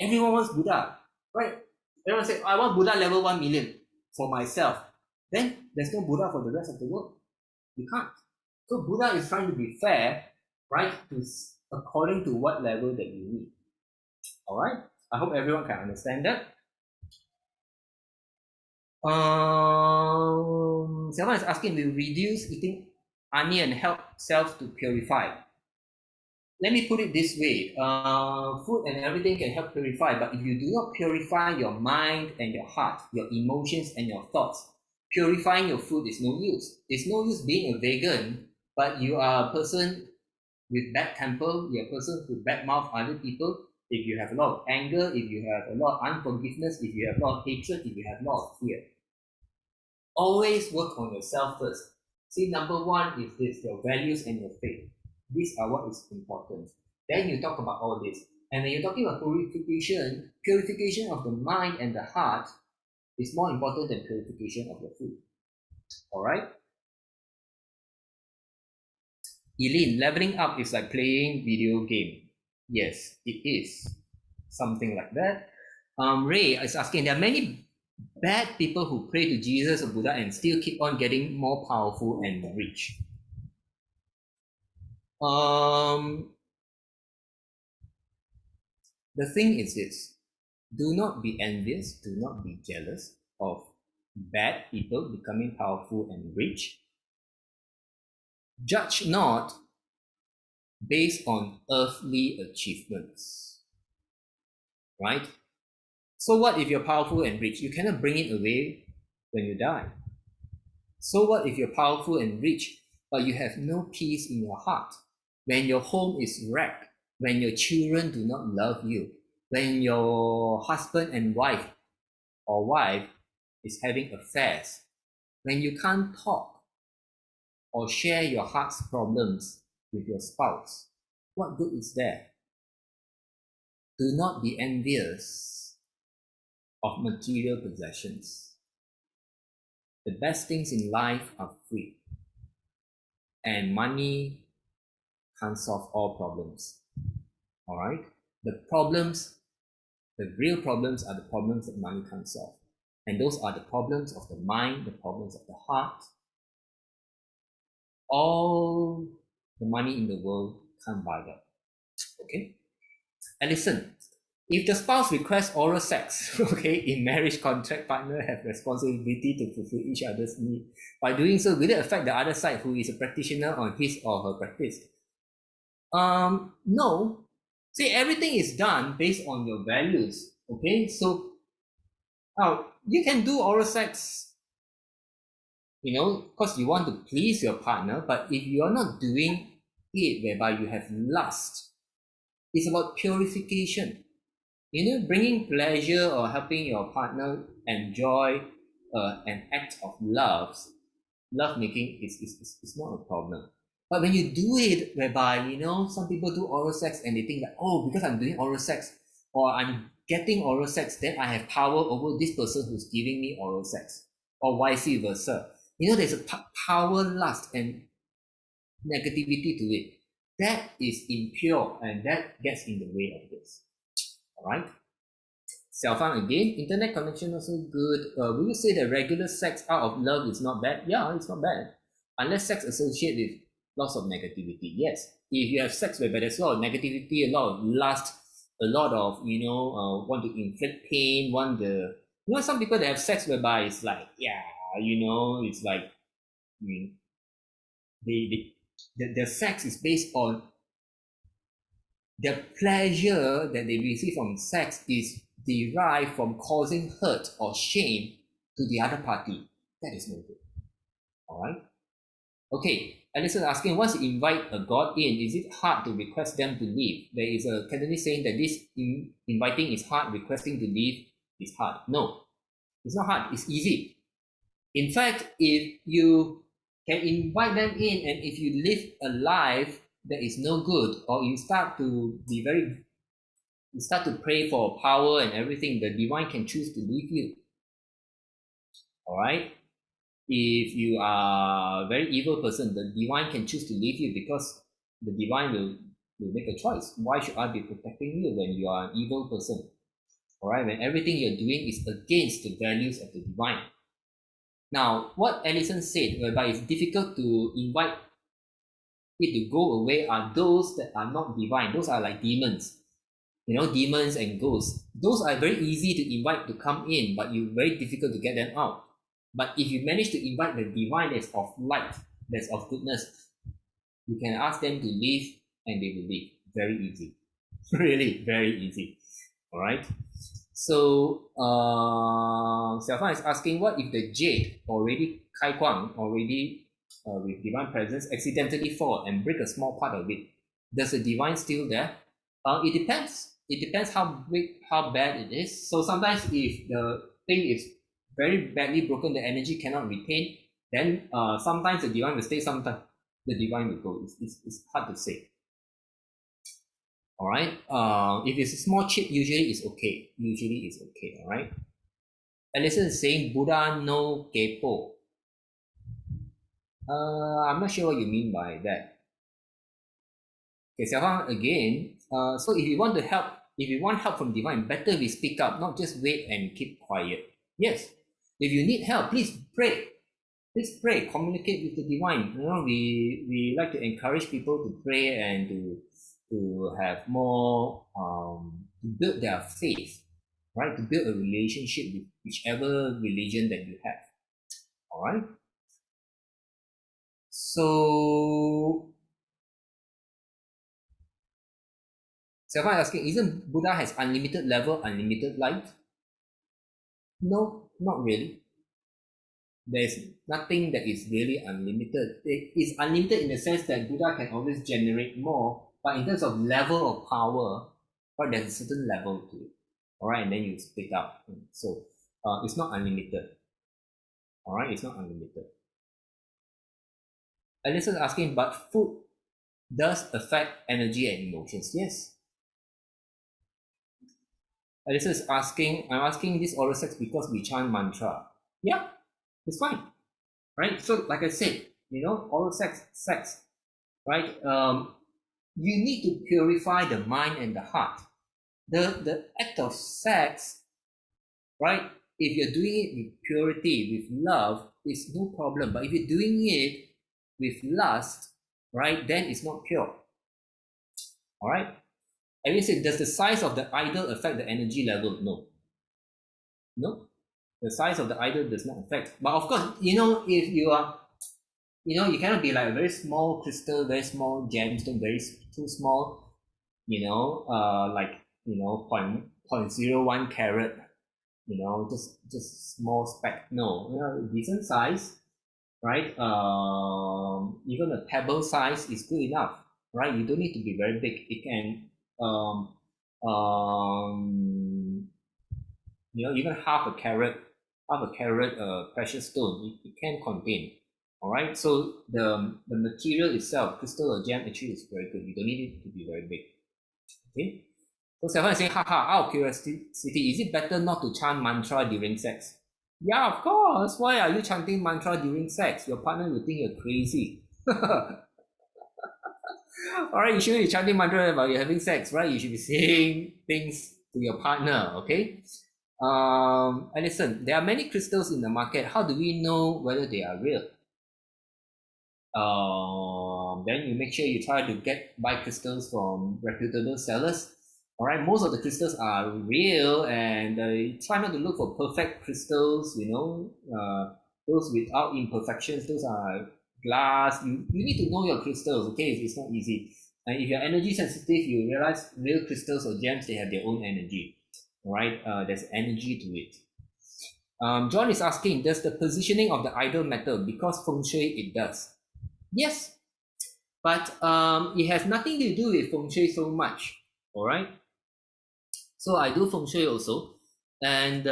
Everyone wants Buddha, right? Everyone say, I want Buddha level 1 million for myself. Then there's no Buddha for the rest of the world. You can't. So Buddha is trying to be fair, right? According to what level that you need. All right? I hope everyone can understand that. Someone is asking, will reduce eating onion help self to purify? Let me put it this way. Food and everything can help purify, but if you do not purify your mind and your heart, your emotions and your thoughts, purifying your food is no use. It's no use being a vegan, but you are a person with bad temper, you're a person who badmouth other people. If you have a lot of anger, if you have a lot of unforgiveness, if you have a lot of hatred, if you have a lot of fear, always work on yourself first. See, number one is this, your values and your faith. These are what is important. Then you talk about all this. And when you're talking about purification of the mind and the heart is more important than purification of your food. All right? Eileen, leveling up is like playing video game. Yes, it is. Something like that. Ray is asking, there are many bad people who pray to Jesus or Buddha and still keep on getting more powerful and rich. The thing is this, do not be envious, do not be jealous of bad people becoming powerful and rich. Judge not based on earthly achievements, right? So what if you're powerful and rich? You cannot bring it away when you die. So what if you're powerful and rich, but you have no peace in your heart? When your home is wrecked, when your children do not love you, when your husband and wife or wife is having affairs, when you can't talk or share your heart's problems with your spouse, what good is there? Do not be envious of material possessions. The best things in life are free, and money can't solve all problems. All right? The problems, the real problems are the problems that money can't solve. And those are the problems of the mind, the problems of the heart. All the money in the world can't buy that. Okay? And listen, if the spouse requests oral sex, okay, in marriage contract, partner have responsibility to fulfill each other's need. By doing so, will it affect the other side who is a practitioner on his or her practice? No. See, everything is done based on your values. Okay, so now you can do oral sex, because you want to please your partner, but if you are not doing it whereby you have lust, it's about purification. Bringing pleasure or helping your partner enjoy an act of love making is not a problem. But when you do it whereby, some people do oral sex and they think that, oh, because I'm doing oral sex or I'm getting oral sex, then I have power over this person who's giving me oral sex, or vice versa. There's a power lust and negativity to it. That is impure and that gets in the way of this. All right? Xiaofang again, internet connection also good. Will you say that regular sex out of love is not bad? Yeah, it's not bad. Unless sex associated with lots of negativity. Yes. If you have sex whereby there's a lot of negativity, a lot of lust, a lot of, want to inflict pain, some people that have sex whereby it's like, yeah, it's like, I mean, the sex is based on the pleasure that they receive from sex is derived from causing hurt or shame to the other party. That is no good. All right. Okay. Alison asking, once you invite a god in, is it hard to request them to leave? There is a Cantonese saying that this inviting is hard, requesting to leave is hard. No, it's not hard. It's easy. In fact, if you can invite them in and if you live a life that is no good, or you start to pray for power and everything, the divine can choose to leave you. All right. If you are a very evil person, the divine can choose to leave you because the divine will make a choice. Why should I be protecting you when you are an evil person? All right. When everything you're doing is against the values of the divine. Now, what Alison said, whereby it's difficult to invite it to go away, are those that are not divine. Those are like demons. Demons and ghosts. Those are very easy to invite to come in, but you're very difficult to get them out. But if you manage to invite the divine that's of light, that's of goodness, you can ask them to leave and they will leave. Very easy. Really, very easy. All right. So, Xiaofang is asking, what if the jade already kai guang, already with divine presence, accidentally fall and break a small part of it? Does the divine still there? It depends. It depends how big, how bad it is. So sometimes if the thing is very badly broken, the energy cannot retain, then sometimes the divine will stay, sometimes the divine will go. It's hard to say. All right. If it's a small chip, usually it's okay. Usually it's okay. All right. Alison is saying Buddha no kepo. I'm not sure what you mean by that. Okay, Xiaofang again. So if you want help from divine, better we speak up, not just wait and keep quiet. Yes. If you need help, please pray. Please pray. Communicate with the divine. We like to encourage people to pray and to have more to build their faith, right? To build a relationship with whichever religion that you have. All right. So Xiaofang asking, isn't Buddha has unlimited level, unlimited light? No, not really. There's nothing that is really unlimited. It is unlimited in the sense that Buddha can always generate more, but in terms of level of power, right, there's a certain level to it. All right, and then you split up. So it's not unlimited. All right, it's not unlimited. Alison is asking, but food does affect energy and emotions. Yes. Alison is asking, I'm asking this oral sex because we chant mantra. Yeah, it's fine. Right? So like I said, oral sex, right? You need to purify the mind and the heart. The act of sex, right? If you're doing it with purity, with love, it's no problem. But if you're doing it with lust, right, then it's not pure. All right? And you said, does the size of the idol affect the energy level? No. No. The size of the idol does not affect. But of course, if you are, you cannot be like a very small crystal, very small gemstone, very too small, like, 0.01 carat, just small speck. No, decent size, right? Even a pebble size is good enough, right? You don't need to be very big. It can, even half a carat precious stone, it can contain. All right, so the material itself, crystal or gem, actually is very good. You don't need it to be very big. Okay, so Xiaofang is saying, haha, out of curiosity, is it better not to chant mantra during sex? Yeah, of course. Why are you chanting mantra during sex? Your partner will think you're crazy. All right, you shouldn't be chanting mantra while you're having sex, right? You should be saying things to your partner, okay? Alison, there are many crystals in the market. How do we know whether they are real? Then you make sure you try to buy crystals from reputable sellers. All right, most of the crystals are real, and try not to look for perfect crystals. Those without imperfections, those are glass. You need to know your crystals. Okay, it's not easy. And if you're energy sensitive, you realize real crystals or gems, they have their own energy. All right, there's energy to it. John is asking, does the positioning of the idol matter? Because feng shui, it does. Yes, but it has nothing to do with feng shui so much. All right. So I do feng shui also, and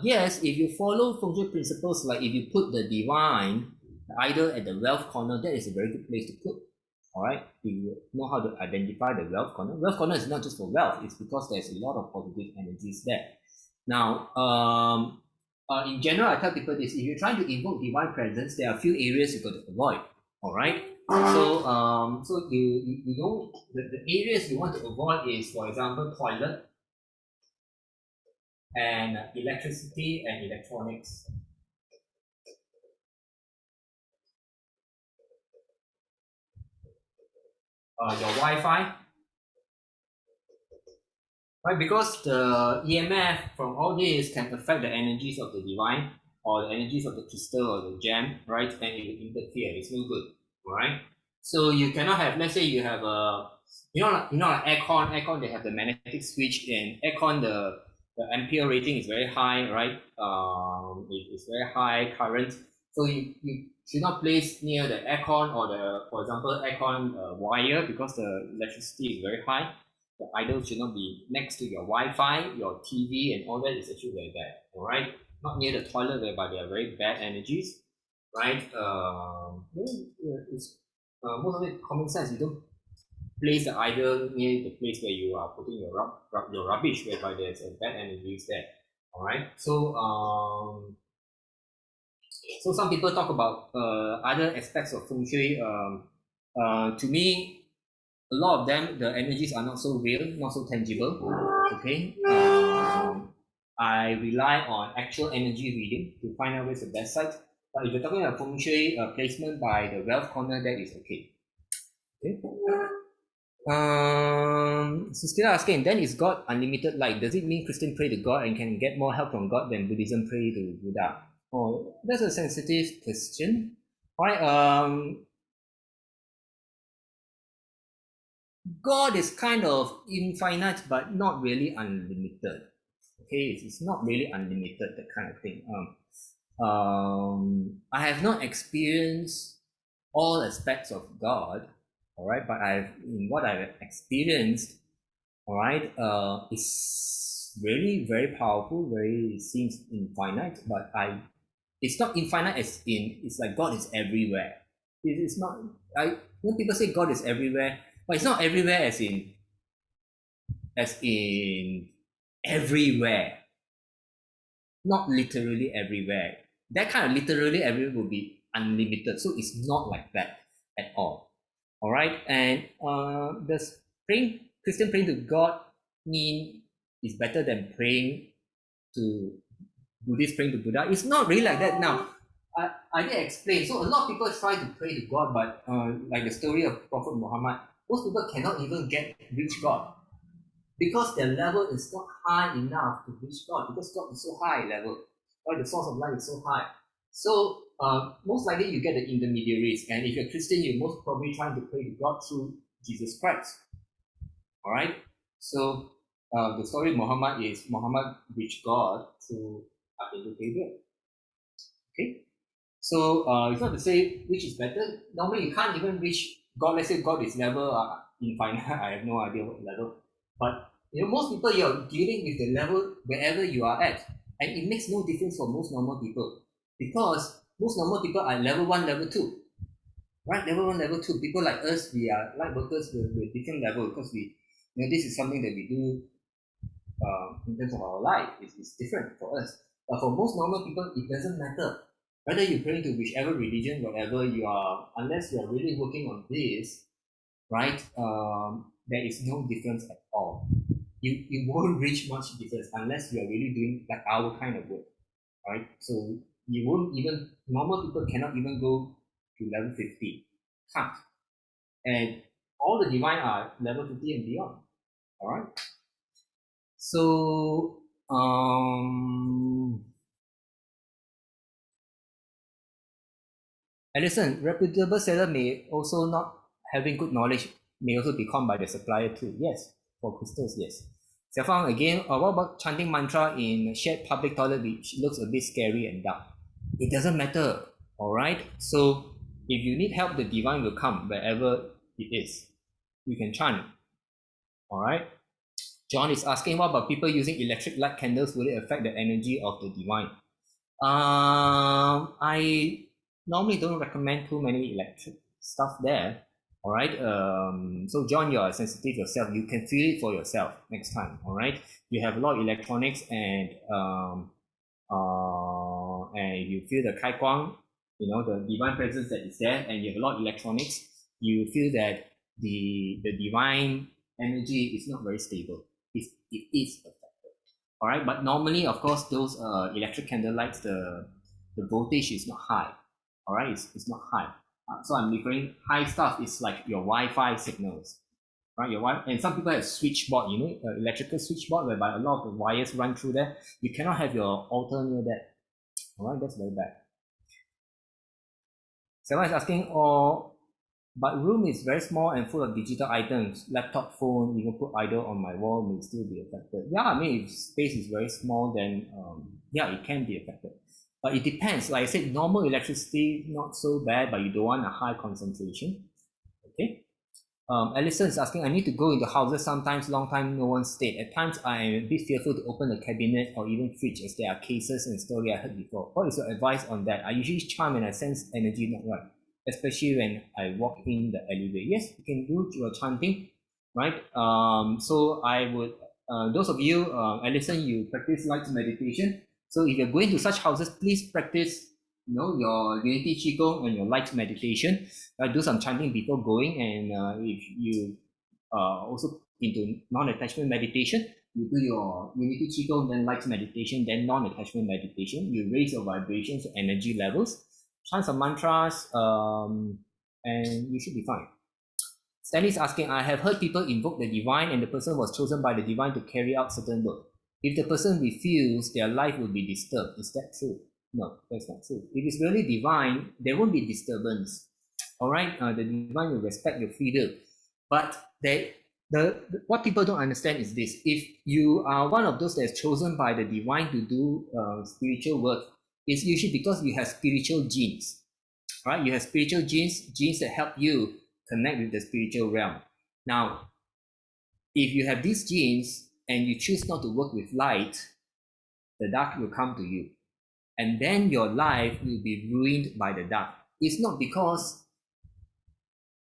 yes, if you follow feng shui principles, like if you put the divine idol at the wealth corner, that is a very good place to put. All right, you know how to identify the wealth corner. Wealth corner is not just for wealth; it's because there's a lot of positive energies there. Now, in general, I tell people this: if you're trying to invoke divine presence, there are a few areas you got to avoid. All right. So you know the areas you want to avoid is, for example, toilet and electricity and electronics. Your Wi-Fi, right? Because the EMF from all this can affect the energies of the divine or the energies of the crystal or the gem, right? And it will interfere. It's no good, all right? So you cannot have, let's say you have a, like aircon, they have the magnetic switch, and aircon, the ampere rating is very high, right? It's very high current. So you should not place near the aircon or for example, aircon wire, because the electricity is very high. The idol should not be next to your Wi-Fi, your TV, and all that is actually very bad. All right, not near the toilet, whereby they are very bad energies, right? It's most of it common sense. You don't place the idol near the place where you are putting your rubbish, whereby there's a bad energies there. All right, so some people talk about other aspects of feng shui. To me, a lot of them, the energies are not so real, not so tangible. Okay. I rely on actual energy reading to find out where's the best site. But if you're talking about feng shui placement by the wealth corner, that is okay. Okay. So still asking, then is God unlimited light? Does it mean Christian pray to God and can get more help from God than Buddhism pray to Buddha? Oh, that's a sensitive question. All right. God is kind of infinite, but not really unlimited. Okay, it's not really unlimited, that kind of thing. I have not experienced all aspects of God, all right, but in what I've experienced, all right, it's really very powerful, it seems infinite, but it's not infinite as in, it's like God is everywhere. It is not, people say God is everywhere, but it's not everywhere as in everywhere. Not literally everywhere. That kind of literally everywhere will be unlimited. So it's not like that at all. All right. And does Christian praying to God mean it's better than praying to Buddhist praying to Buddha? It's not really like that. Now, I did explain. So a lot of people try to pray to God, but like the story of Prophet Muhammad, most people cannot even reach God, because their level is not high enough to reach God, because God is so high level, right? The source of life is so high. So most likely you get the intermediaries, and if you're Christian, you're most probably trying to pray to God through Jesus Christ. All right. So the story of Muhammad is Muhammad reached God through Archangel Gabriel. Okay. So it's not to say which is better. Normally you can't even reach God. Let's say God is level infinite. I have no idea what level. But most people, you're dealing with the level wherever you are at. And it makes no difference for most normal people, because most normal people are level 1, level 2. Right? Level 1, level 2. People like us, we are light workers with different level, because this is something that we do in terms of our life. It's different for us. But for most normal people, it doesn't matter. Whether you pray to whichever religion, whatever you are, unless you are really working on this, right? There is no difference at all. you won't reach much difference unless you are really doing like our kind of work, right? So you won't even, normal people cannot even go to level 50, can't. And all the divine are level 50 and beyond, all right? So, Alison, reputable seller may also not having good knowledge may also be conned by the supplier too. Yes, for crystals, yes. Xiaofang, again, what about chanting mantra in shared public toilet which looks a bit scary and dark? It doesn't matter, all right? So if you need help, the divine will come wherever it is. You can chant, all right? John is asking, what about people using electric light candles? Will it affect the energy of the divine? I normally don't recommend too many electric stuff there. All right. So John, you are sensitive yourself. You can feel it for yourself next time. All right. You have a lot of electronics and you feel the kai guang, the divine presence that is there, and you have a lot of electronics. You feel that the divine energy is not very stable. It is all right. But normally, of course, those electric candle lights, the voltage is not high, all right. It's not high. So I'm referring high stuff is like your Wi-Fi signals, right? Your Wi, and some people have switchboard, electrical switchboard whereby a lot of the wires run through there. You cannot have your altar near that, all right. That's very bad. Someone is asking, but room is very small and full of digital items, laptop, phone, even put idol on my wall may still be affected. Yeah, I mean, if space is very small, then yeah, it can be affected. But it depends. Like I said, normal electricity, not so bad, but you don't want a high concentration. Okay. Alison is asking, I need to go into houses sometimes, long time no one stayed. At times, I am a bit fearful to open a cabinet or even fridge as there are cases and story I heard before. What is your advice on that? I usually charm when I sense energy not right, especially when I walk in the alleyway. Yes, you can do your chanting, right? So I would, those of you, Alison, you practice light meditation. So if you're going to such houses, please practice, your unity qigong and your light meditation. Do some chanting before going, and if you also into non-attachment meditation, you do your unity qigong, then light meditation, then non-attachment meditation. You raise your vibrations, energy levels, chant some mantras, and you should be fine. Stanley's asking, I have heard people invoke the divine and the person was chosen by the divine to carry out certain work. If the person refused, their life will be disturbed. Is that true? No, that's not true. If it's really divine, there won't be disturbance. All right, the divine will respect your freedom. But what people don't understand is this: if you are one of those that's chosen by the divine to do spiritual work, it's usually because you have spiritual genes, right? You have spiritual genes that help you connect with the spiritual realm. Now, if you have these genes and you choose not to work with light, the dark will come to you. And then your life will be ruined by the dark. It's not because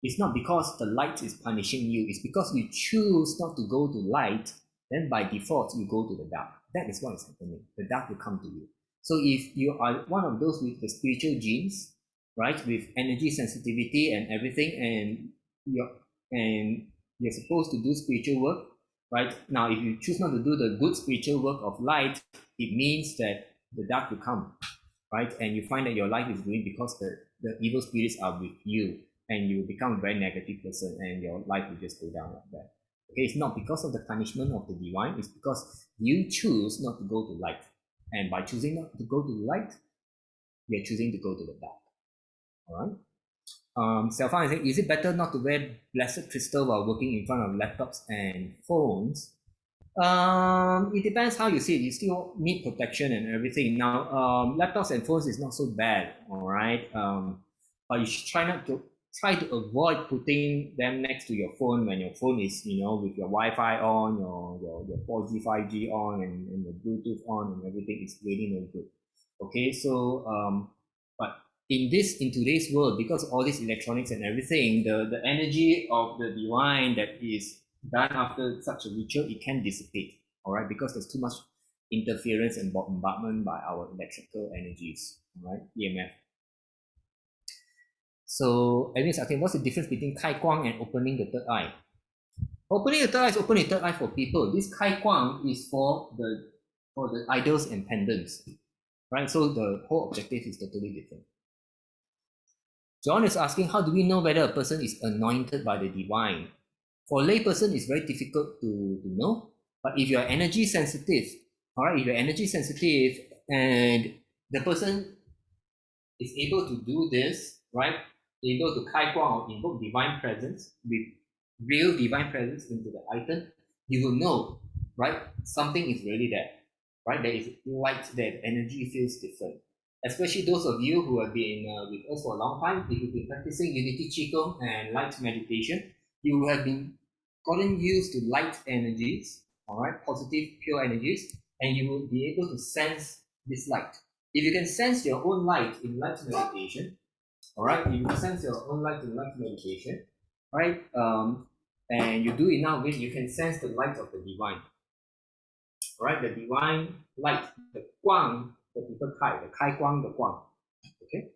the light is punishing you. It's because you choose not to go to light, then by default you go to the dark. That is what is happening. The dark will come to you. So if you are one of those with the spiritual genes, right, with energy sensitivity and everything, and you're supposed to do spiritual work, right? Now, if you choose not to do the good spiritual work of light, it means that the dark will come, right? And you find that your life is ruined because the evil spirits are with you, and you become a very negative person, and your life will just go down like that. Okay, it's not because of the punishment of the divine, it's because you choose not to go to light. And by choosing not to go to the light, you're choosing to go to the dark. All right. Xiaofang is saying, is it better not to wear blessed crystal while working in front of laptops and phones? It depends how you see it. You still need protection and everything. Now, laptops and phones is not so bad, all right. But you should try to avoid putting them next to your phone when your phone is, with your Wi-Fi on, your 4G, 5G on, and your Bluetooth on, and everything is really no good. Okay, so but in today's world, because all these electronics and everything, the energy of the divine that is done after such a ritual, it can dissipate, all right, because there's too much interference and bombardment by our electrical energies, all right, EMF. So, Edwin is asking, what's the difference between Kai Guang and opening the third eye? Opening the third eye is opening the third eye for people. This Kai Guang is for the idols and pendants, right? So the whole objective is totally different. John is asking, how do we know whether a person is anointed by the divine? For a layperson, it's very difficult to know. But if you're energy sensitive, all right, if you're energy sensitive and the person is able to do this, right, able to Kai Guang or invoke divine presence with real divine presence into the item, you will know, right, something is really there, right? There is light there, energy feels different. Especially those of you who have been with us for a long time, if you've been practicing Unity Qigong and light meditation, you have been gotten used to light energies, all right, positive, pure energies, and you will be able to sense this light. If you can sense your own light in light meditation, all right, if you can sense your own light in light meditation, right, and you do enough of it, you can sense the light of the divine, all right, the divine light, the guang, the people kai, the kai guang, the guang, okay.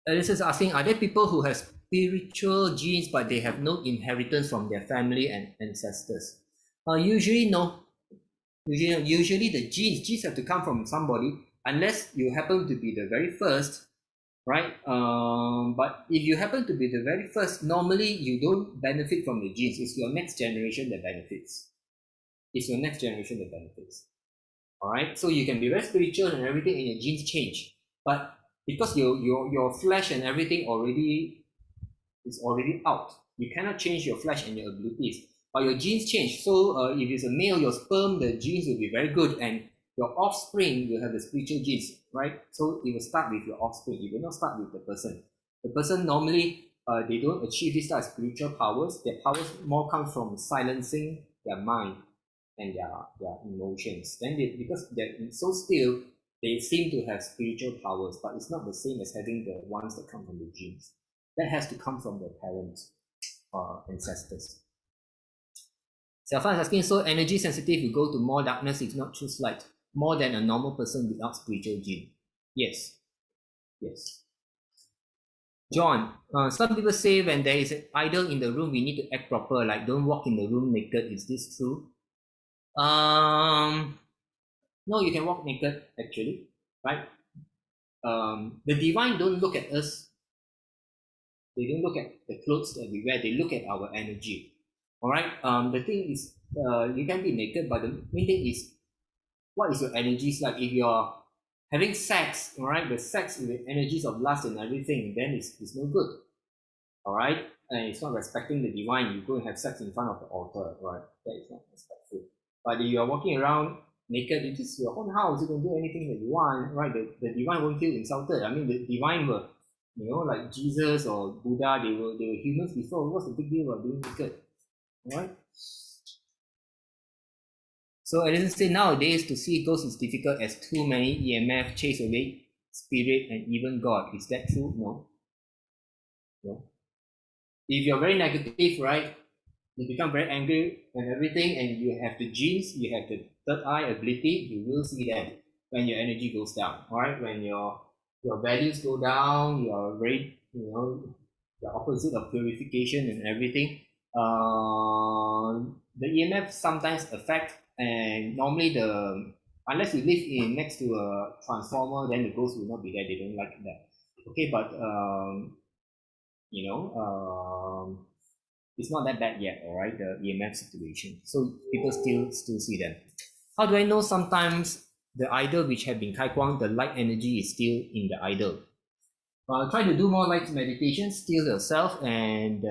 This is asking, are there people who have spiritual genes but they have no inheritance from their family and ancestors? Usually no. Usually the genes have to come from somebody, unless you happen to be the very first, right? But if you happen to be the very first, normally you don't benefit from the genes. It's your next generation that benefits. It's your next generation that benefits. All right. So you can be very spiritual and everything, and your genes change, but because your flesh and everything already is already out, you cannot change your flesh and your abilities. But your genes change. So if it's a male, your sperm, the genes will be very good, and your offspring will have the spiritual genes, right? So it will start with your offspring. It will not start with the person. The person normally they don't achieve this type of spiritual powers. Their powers more come from silencing their mind and their emotions. Then because they're so still, they seem to have spiritual powers, but it's not the same as having the ones that come from the genes. That has to come from the parents or ancestors. Xiaofan is asking, so energy sensitive, you go to more darkness, if not choose light, more than a normal person without spiritual gene. Yes. Yes. John, some people say when there is an idol in the room, we need to act proper, like don't walk in the room naked. Is this true? No, you can walk naked actually, right? The divine don't look at us. They don't look at the clothes that we wear. They look at our energy. All right. The thing is, you can be naked, but the main thing is, what is your energies like? If you're having sex, all right, the sex with energies of lust and everything, then it's no good. All right, and it's not respecting the divine. You go and have sex in front of the altar, right? That is not respectful. But if you are walking around naked, it is your own house. You can do anything that you want, right? The divine won't feel insulted. I mean, the divine will, like Jesus or Buddha, they were humans before. What's the big deal about being naked? All right. So Edison said nowadays to see ghosts is difficult as too many EMF chase away spirit and even God. Is that true? No. No. If you're very negative, right, you become very angry and everything, and you have the genes, you have the third eye ability, you will see that when your energy goes down. All right, when your values go down, you are very, the opposite of purification and everything. The EMF sometimes affect, and normally unless you live in next to a transformer, then the ghost will not be there. They don't like that. Okay, but it's not that bad yet, all right, the EMF situation. So people still see them. How do I know sometimes the idol which have been Kai Guang, the light energy is still in the idol? Try to do more light meditation, still yourself, and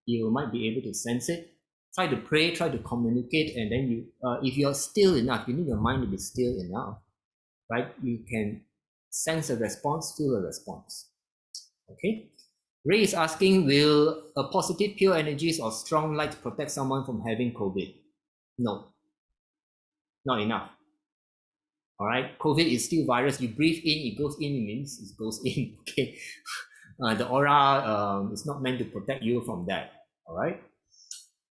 you might be able to sense it. Try to pray, try to communicate, and then if you're still enough, you need your mind to be still enough, right? You can sense a response, feel a response. Okay. Ray is asking, will a positive pure energies or strong light protect someone from having COVID? No, not enough. All right, COVID is still virus. You breathe in, it goes in, it means it goes in. Okay, the aura is not meant to protect you from that. All right,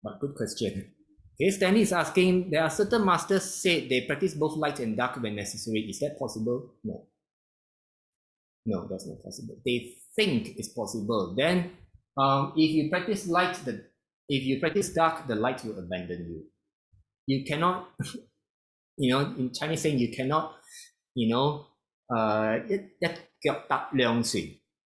but good question. Okay, Stanley is asking, there are certain masters say they practice both light and dark when necessary. Is that possible? No. No, that's not possible. They think it's possible. Then If you practice light, if you practice dark, the light will abandon you. You cannot, in Chinese saying, you cannot,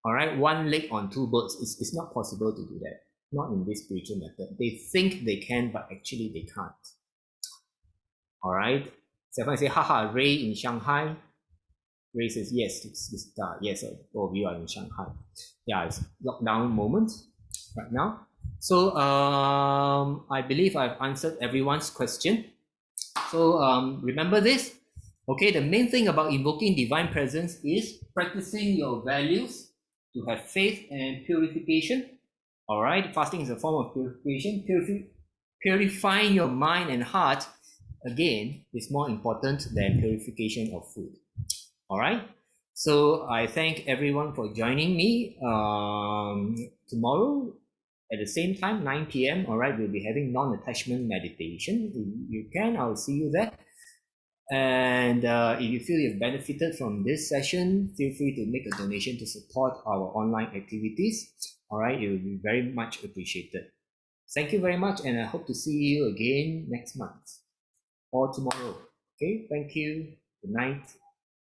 all right, one leg on two birds. It's not possible to do that. Not in this spiritual method. They think they can, but actually they can't. All right. So if I say, haha, Ray in Shanghai, Ray says, yes, yes, all of you are in Shanghai. Yeah, it's lockdown moment right now. So I believe I've answered everyone's question. So remember this. Okay, the main thing about invoking divine presence is practicing your values to have faith and purification. All right, fasting is a form of purification. Purifying your mind and heart, again, is more important than purification of food. All right, so I thank everyone for joining me. Tomorrow at the same time, 9 p.m. All right, we'll be having non-attachment meditation. If you can, I'll see you there. And if you feel you've benefited from this session, feel free to make a donation to support our online activities. All right, it will be very much appreciated. Thank you very much, and I hope to see you again next month or tomorrow. Okay, thank you. Good night.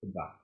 Goodbye.